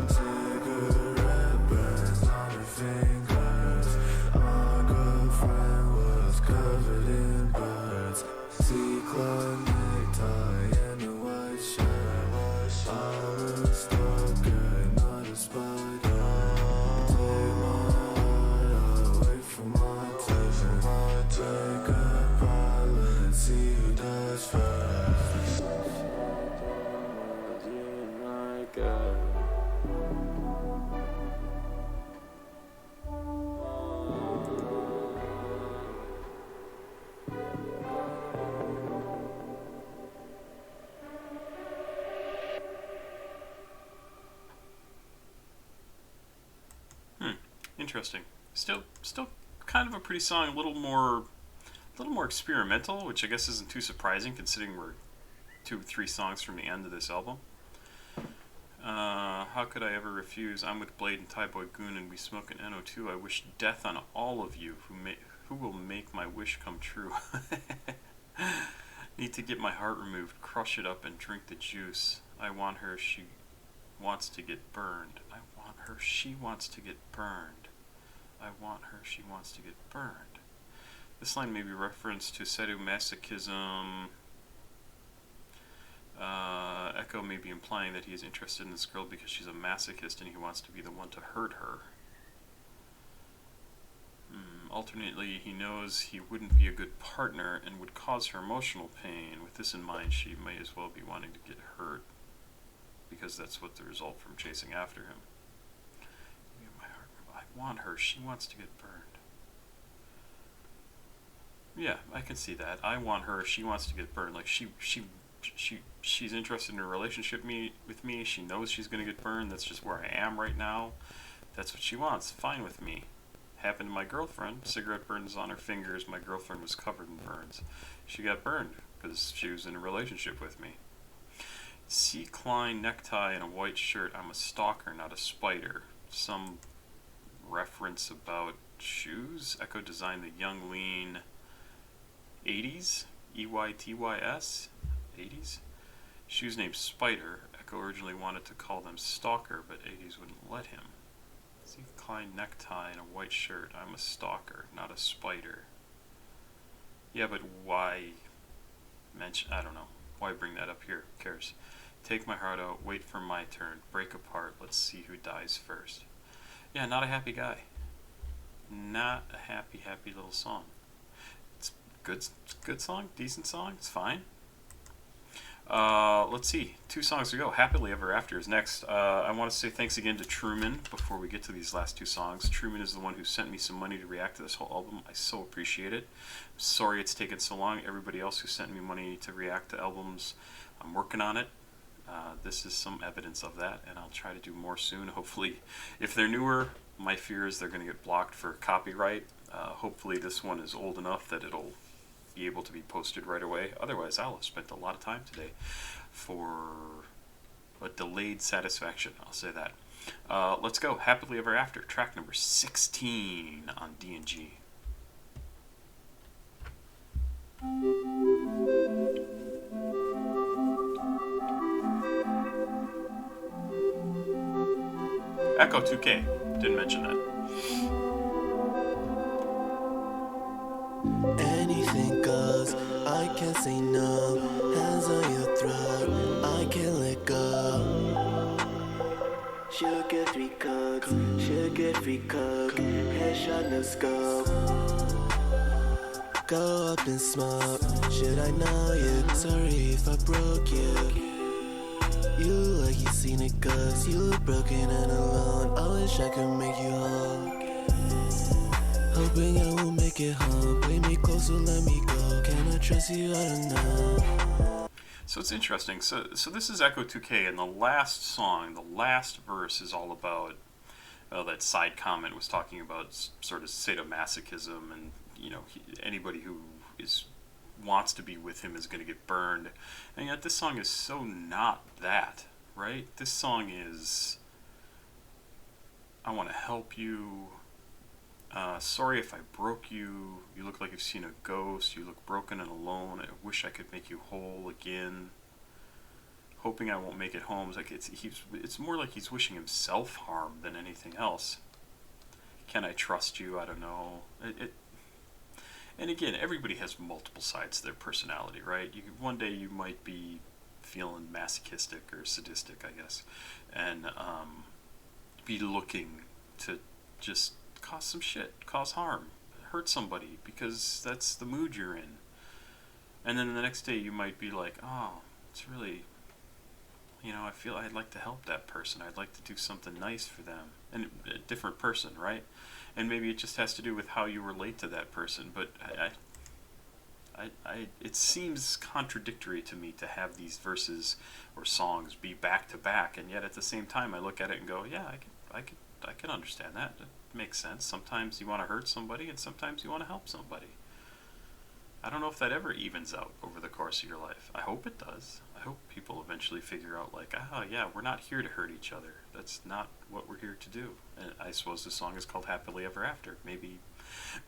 Cigarette burns on her fingers. My girlfriend was covered in birds. Sequin necktie and a white shirt. I'm a stalker, not a spider.
Interesting. Still kind of a pretty song. A little little more experimental, which I guess isn't too surprising considering we're 2-3 songs from the end of this album. How could I ever refuse? I'm with Bladee and Thaiboy Goon and we smoke an NO2. I wish death on all of you who will make my wish come true. Need to get my heart removed, crush it up and drink the juice. I want her, she wants to get burned. I want her, she wants to get burned. I want her, she wants to get burned. This line may be reference to sadomasochism. Ecco may be implying that he is interested in this girl because she's a masochist and he wants to be the one to hurt her. Alternately, he knows he wouldn't be a good partner and would cause her emotional pain. With this in mind, she may as well be wanting to get hurt because that's what the result from chasing after him. I want her, she wants to get burned. Yeah, I can see that. I want her, she wants to get burned. Like she's interested in a relationship with me. She knows she's going to get burned. That's just where I am right now. That's what she wants. Fine with me. Happened to my girlfriend. Cigarette burns on her fingers. My girlfriend was covered in burns. She got burned because she was in a relationship with me. C. Klein necktie and a white shirt. I'm a stalker, not a spider. Some reference about shoes. Ecco designed the young lean 80s. EYTYS. 80s. Shoes named Spider. Ecco originally wanted to call them Stalker, but 80s wouldn't let him. See, Klein necktie and a white shirt. I'm a stalker, not a spider. Yeah, but why mention? I don't know. Why bring that up here? Who cares? Take my heart out. Wait for my turn. Break apart. Let's see who dies first. Yeah, not a happy guy. Not a happy little song. It's good song, decent song. It's fine. Let's see. 2 songs to go. Happily Ever After is next. I want to say thanks again to Truman before we get to these last 2 songs. Truman is the one who sent me some money to react to this whole album. I so appreciate it. Sorry it's taken so long. Everybody else who sent me money to react to albums, I'm working on it. This is some evidence of that, and I'll try to do more soon. Hopefully, if they're newer, my fear is they're going to get blocked for copyright. Hopefully this one is old enough that it'll be able to be posted right away. Otherwise, I'll have spent a lot of time today for a delayed satisfaction. I'll say that. Let's go. Happily Ever After, track number 16 on D&G. Ecco2k. Didn't mention that.
Anything goes, I can't say no. Hands on your throat, I can't let go. She'll get 3 cokes, she'll get free coke. Headshot, no scope. Go up in smoke, should I know you? Sorry if I broke you. You look like you seen it cause you look broken and alone. I wish I could make you whole. Hoping I will make it home. Play me close or let me go. Can I trust you? I don't know.
So it's interesting. So this is Ecco2k, and the last song, the last verse is all about, well, that side comment was talking about sort of sadomasochism, and anybody who wants to be with him is going to get burned. And yet this song is so not that, right? This song is, I want to help you. Sorry if I broke you. You look like you've seen a ghost. You look broken and alone. I wish I could make you whole again. Hoping I won't make it home. It's more like he's wishing himself harm than anything else. Can I trust you? I don't know. And again, everybody has multiple sides to their personality, right? One day you might be feeling masochistic or sadistic, I guess, and be looking to just cause some shit, cause harm, hurt somebody because that's the mood you're in. And then the next day you might be like, oh, it's really, I feel I'd like to help that person. I'd like to do something nice for them. And a different person, right? And maybe it just has to do with how you relate to that person. But it seems contradictory to me to have these verses or songs be back to back, and yet at the same time I look at it and go, yeah, I can understand that. It makes sense. Sometimes you want to hurt somebody, and sometimes you want to help somebody. I don't know if that ever evens out over the course of your life. I hope it does. I hope people eventually figure out, like, yeah, we're not here to hurt each other. That's not what we're here to do. And I suppose the song is called Happily Ever After. Maybe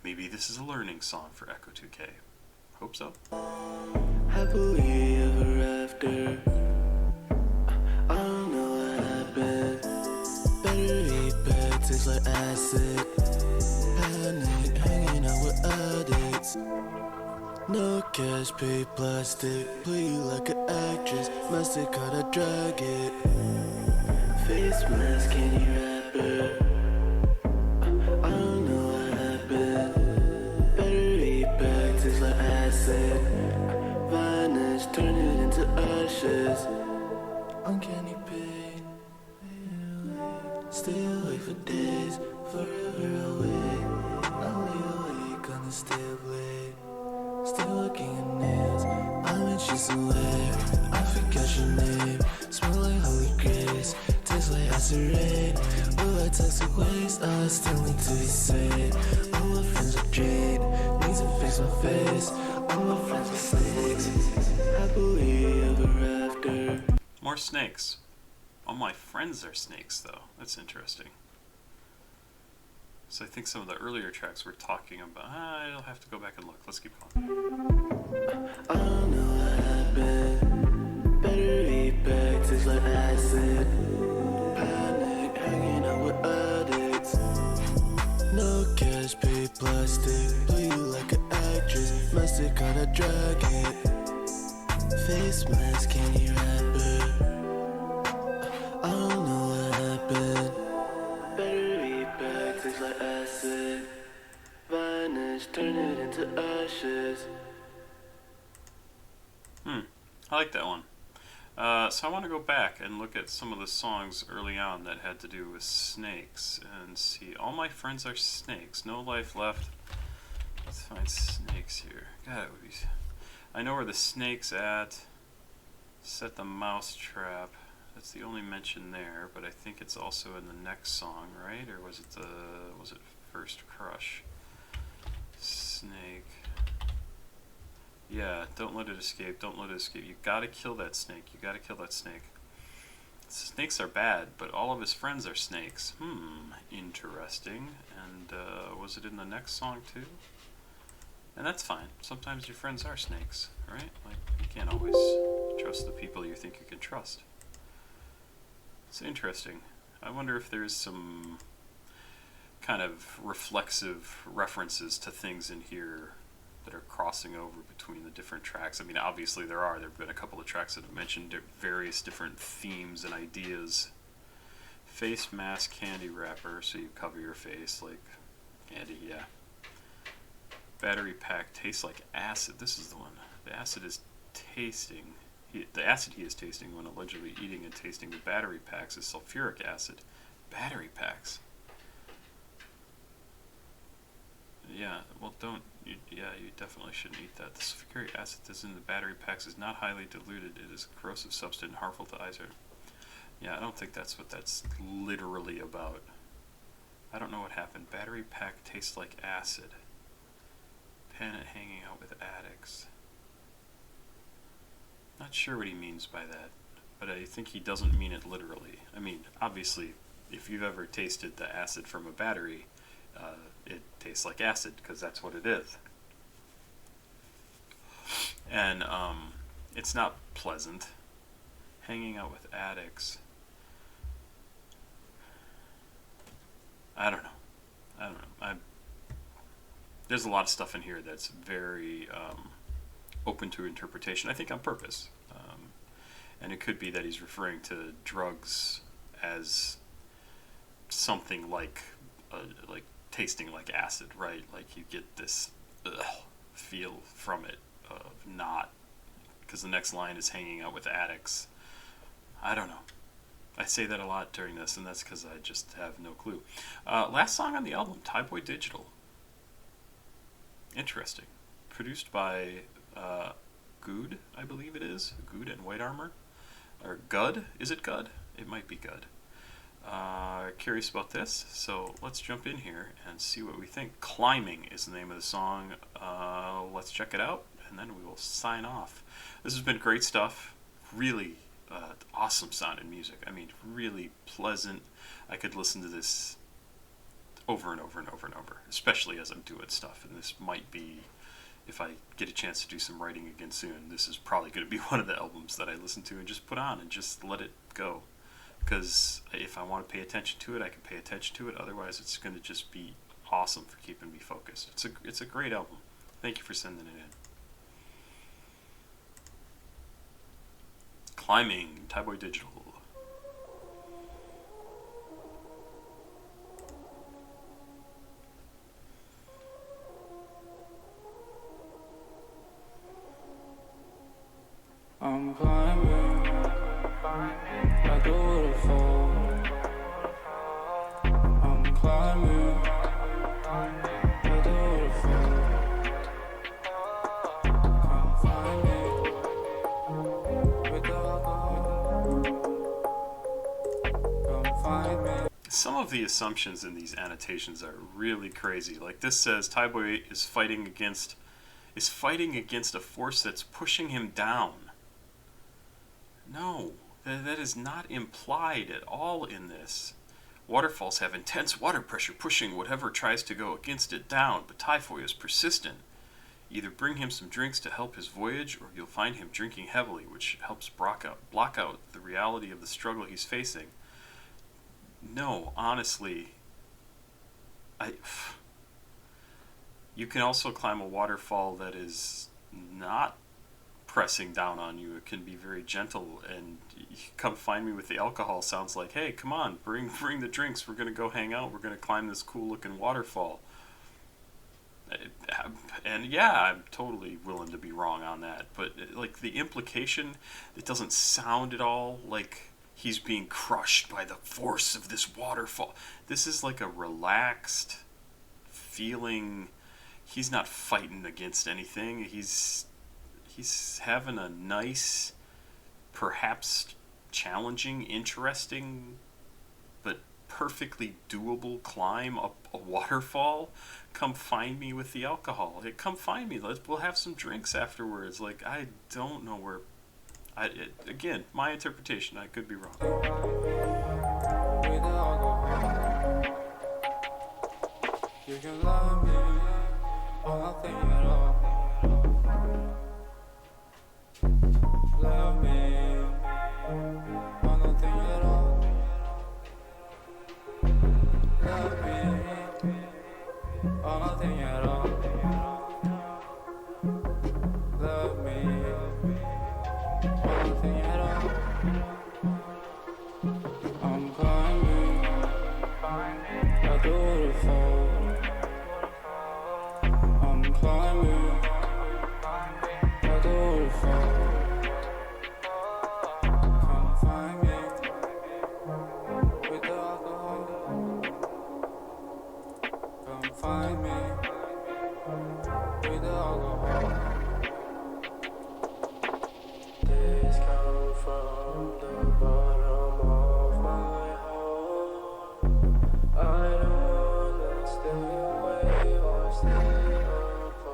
this is a learning song for Ecco2k. Hope so.
Happily ever after. I don't know what happened. Better eat back, tastes like acid. Panic, hanging out with addicts. No cash, pay plastic. Play you like an actress. Mastercard, I drag it. Face mask, candy wrapper. I don't know what happened. Better eat back, tastes like acid. Vanish, turn it into ashes. Uncanny pain. Stay awake for days, forever away. I lay awake on the stair blade. Still working your nails, I'm in she's away. I forgot your name, smell like holy grace. Taste like acid rain, look like toxic waste. I still need to be sane. All my friends are drained, need to fix my face. All my friends are snakes, happily ever after.
More snakes. All my friends are snakes, though. That's interesting. So I think some of the earlier tracks we're talking about. I'll have to go back and look. Let's keep going.
I don't know what happened. Better eat back, tastes like acid. Panic, hanging out with addicts. No cash, pay plastic. Play you like an actress. Mastercard, I drag it. Face mask, candy wrapper. I don't know what happened. Better eat back, tastes like acid. Vanish, turn it into ashes.
I like that one. So I want to go back and look at some of the songs early on that had to do with snakes and see. All my friends are snakes. No life left. Let's find snakes here. God, it would be. I know where the snake's at. Set the mouse trap. That's the only mention there, but I think it's also in the next song, right? Or was it First Crush? Snake. Yeah, don't let it escape. Don't let it escape. You gotta kill that snake. You gotta kill that snake. Snakes are bad, but all of his friends are snakes. Interesting. And was it in the next song too? And that's fine. Sometimes your friends are snakes, right? Like, you can't always trust the people you think you can trust. It's interesting. I wonder if there's some kind of reflexive references to things in here that are crossing over between the different tracks. I mean, obviously there are. There have been a couple of tracks that have mentioned various different themes and ideas. Face mask, candy wrapper, so you cover your face like candy, yeah. Battery pack tastes like acid. This is the one. The acid is tasting. The acid he is tasting when allegedly eating and tasting the battery packs is sulfuric acid. Battery packs. Yeah, well, you definitely shouldn't eat that. The sulfuric acid that's in the battery packs is not highly diluted. It is a corrosive substance and harmful to eyes. Yeah, I don't think that's what that's literally about. I don't know what happened. Battery pack tastes like acid. Pennant hanging out with addicts. Not sure what he means by that, but I think he doesn't mean it literally. I mean, obviously, if you've ever tasted the acid from a battery, it tastes like acid, because that's what it is. And it's not pleasant. Hanging out with addicts. I don't know. There's a lot of stuff in here that's very open to interpretation, I think on purpose. And it could be that he's referring to drugs as something like tasting like acid, right? Like you get this feel from it of not, because the next line is hanging out with addicts. I don't know. I say that a lot during this, and that's because I just have no clue. Last song on the album, Thaiboy Digital. Interesting. Produced by Good, I believe it is. Good and White Armor. Or Gud? Is it Gud? It might be Gud. Curious about this, so let's jump in here and see what we think. Climbing is the name of the song. Let's check it out, and then we will sign off. This has been great stuff. Really awesome sounding music. I mean, really pleasant. I could listen to this over and over and over and over, especially as I'm doing stuff. And this might be, if I get a chance to do some writing again soon, this is probably going to be one of the albums that I listen to and just put on and just let it go. Because if I want to pay attention to it, I can pay attention to it. Otherwise, it's going to just be awesome for keeping me focused. It's a great album. Thank you for sending it in. Climbing, Thaiboy Digital.
I'm climbing like a waterfall. I'm climbing like a waterfall. Come find me with the alcohol. Come find me.
Some of the assumptions in these annotations are really crazy. Like this says Thaiboy is fighting against a force that's pushing him down. No, that is not implied at all in this. Waterfalls have intense water pressure pushing whatever tries to go against it down, but Thaiboy is persistent. Either bring him some drinks to help his voyage, or you'll find him drinking heavily, which helps block out the reality of the struggle he's facing. No, honestly, you can also climb a waterfall that is not pressing down on you. It can be very gentle, and come find me with the alcohol sounds like, hey, come on, bring the drinks, we're going to go hang out, we're going to climb this cool looking waterfall. And yeah, I'm totally willing to be wrong on that, but like the implication, it doesn't sound at all like he's being crushed by the force of this waterfall. This is like a relaxed feeling. He's not fighting against anything. He's having a nice, perhaps challenging, interesting, but perfectly doable climb up a waterfall. Come find me with the alcohol. Hey, come find me. We'll have some drinks afterwards. Like, I don't know where. Again, my interpretation. I could be wrong.
You can love me or nothing at all. Love me or nothing at all. Love me or nothing at all. Love me or nothing at all. I'm climbing like a waterfall. I'm climbing like a waterfall. Come find me with the alcohol. Come find me with the alcohol. This comes from the bottom of my heart. I don't wanna stay away or stay apart.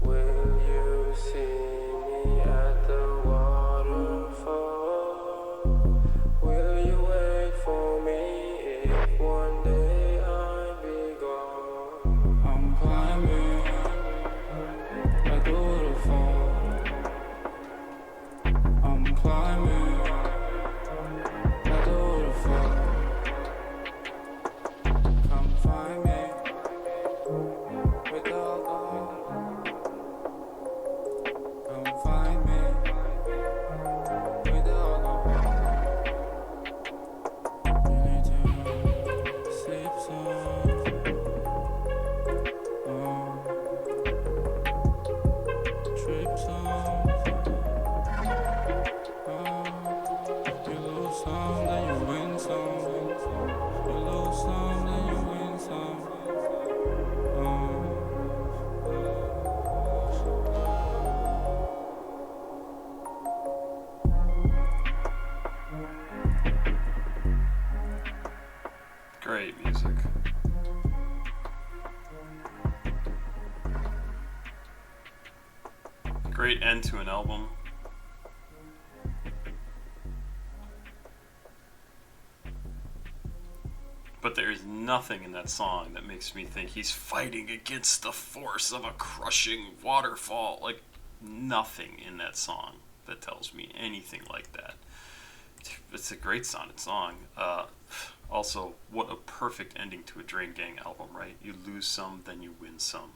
Will you see me at the waterfall? Will you wait for me if one day I be gone? I'm climbing like a waterfall. I'm climbing like a waterfall. Come find me with the alcohol. Come find me with the alcohol. You need to sip some. Trip some. You lose some, then you win some. You lose some, then you win some.
great music. Great end to an album. But there is nothing in that song that makes me think he's fighting against the force of a crushing waterfall. Like, nothing in that song that tells me anything like that. It's a great sounding song. Also, what a perfect ending to a Drain Gang album, right? You lose some, then you win some.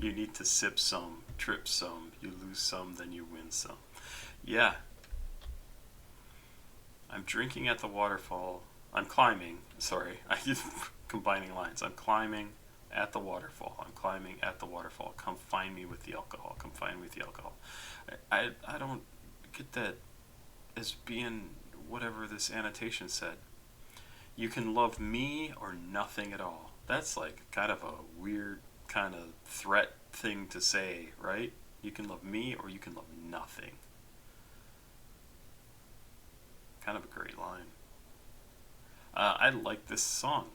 You need to sip some, trip some, you lose some, then you win some. Yeah. I'm drinking at the waterfall. I'm climbing. Sorry, I keep combining lines. I'm climbing at the waterfall. I'm climbing at the waterfall. Come find me with the alcohol. Come find me with the alcohol. I don't get that as being whatever this annotation said. You can love me or nothing at all. That's like kind of a weird kind of threat thing to say, right? You can love me or you can love nothing. Kind of a great line. I like this song.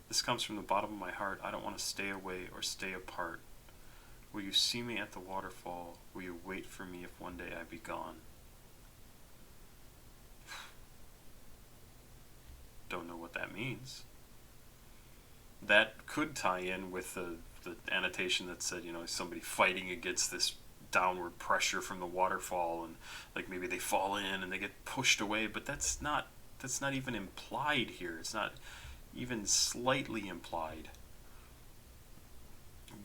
This comes from the bottom of my heart. I don't want to stay away or stay apart. Will you see me at the waterfall? Will you wait for me if one day I be gone? Don't know what that means. That could tie in with the annotation that said, you know, somebody fighting against this downward pressure from the waterfall, and like maybe they fall in and they get pushed away, but that's not even implied here. It's not even slightly implied.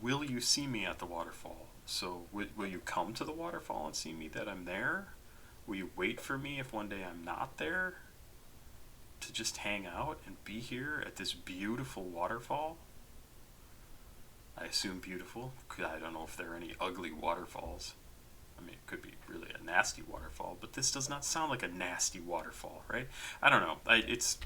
Will you see me at the waterfall? So will you come to the waterfall and see me that I'm there? Will you wait for me if one day I'm not there? To just hang out and be here at this beautiful waterfall? I assume beautiful. I don't know if there are any ugly waterfalls. I mean, it could be really a nasty waterfall, but this does not sound like a nasty waterfall, right? I don't know. It's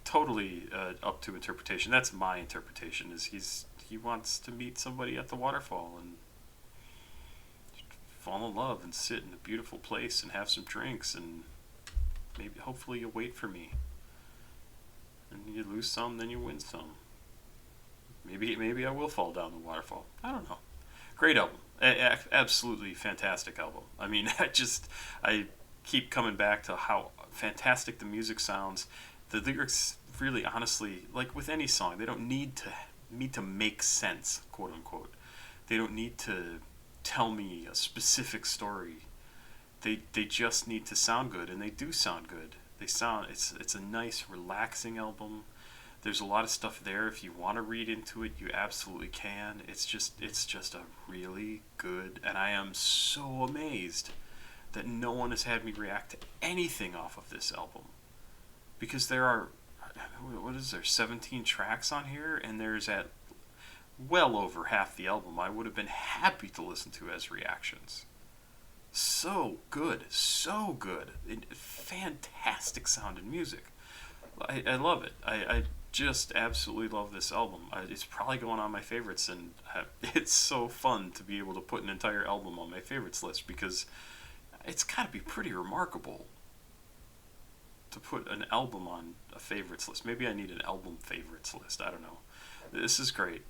totally up to interpretation. That's my interpretation. Is he wants to meet somebody at the waterfall and fall in love and sit in a beautiful place and have some drinks, and maybe hopefully you'll wait for me. And you lose some, then you win some. Maybe I will fall down the waterfall. I don't know. Great album. Absolutely fantastic album. I mean, I keep coming back to how fantastic the music sounds. The lyrics, really, honestly, like with any song, they don't need to make sense, quote unquote. They don't need to tell me a specific story. They just need to sound good, and they do sound good. It's a nice, relaxing album. There's a lot of stuff there. If you want to read into it, you absolutely can. It's just a really good, and I am so amazed that no one has had me react to anything off of this album. Because there are, 17 tracks on here, and there's at well over half the album I would have been happy to listen to as reactions. So good. Fantastic sounding music. I love it. I just absolutely love this album. It's probably going on my favorites, and it's so fun to be able to put an entire album on my favorites list, because it's got to be pretty remarkable to put an album on a favorites list. Maybe I need an album favorites list. I don't know. This is great.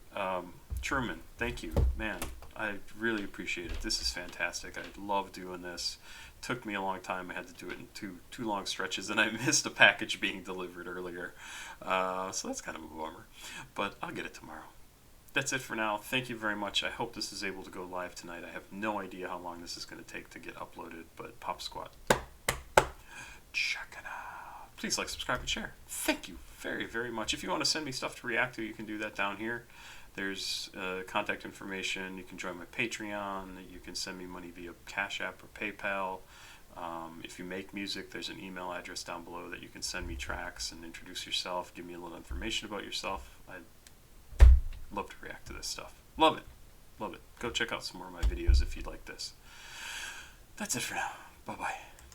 Truman, thank you. Man, I really appreciate it. This is fantastic. I love doing this. Took me a long time. I had to do it in two long stretches, and I missed a package being delivered earlier. So that's kind of a bummer. But I'll get it tomorrow. That's it for now. Thank you very much. I hope this is able to go live tonight. I have no idea how long this is going to take to get uploaded, but Pop Squat, check it out. Please like, subscribe, and share. Thank you very, very much. If you want to send me stuff to react to, you can do that down here. There's contact information. You can join my Patreon. You can send me money via CashApp or PayPal. If you make music, there's an email address down below that you can send me tracks and introduce yourself, give me a little information about yourself. I'd love to react to this stuff. Love it. Love it. Go check out some more of my videos if you'd like this. That's it for now. Bye-bye.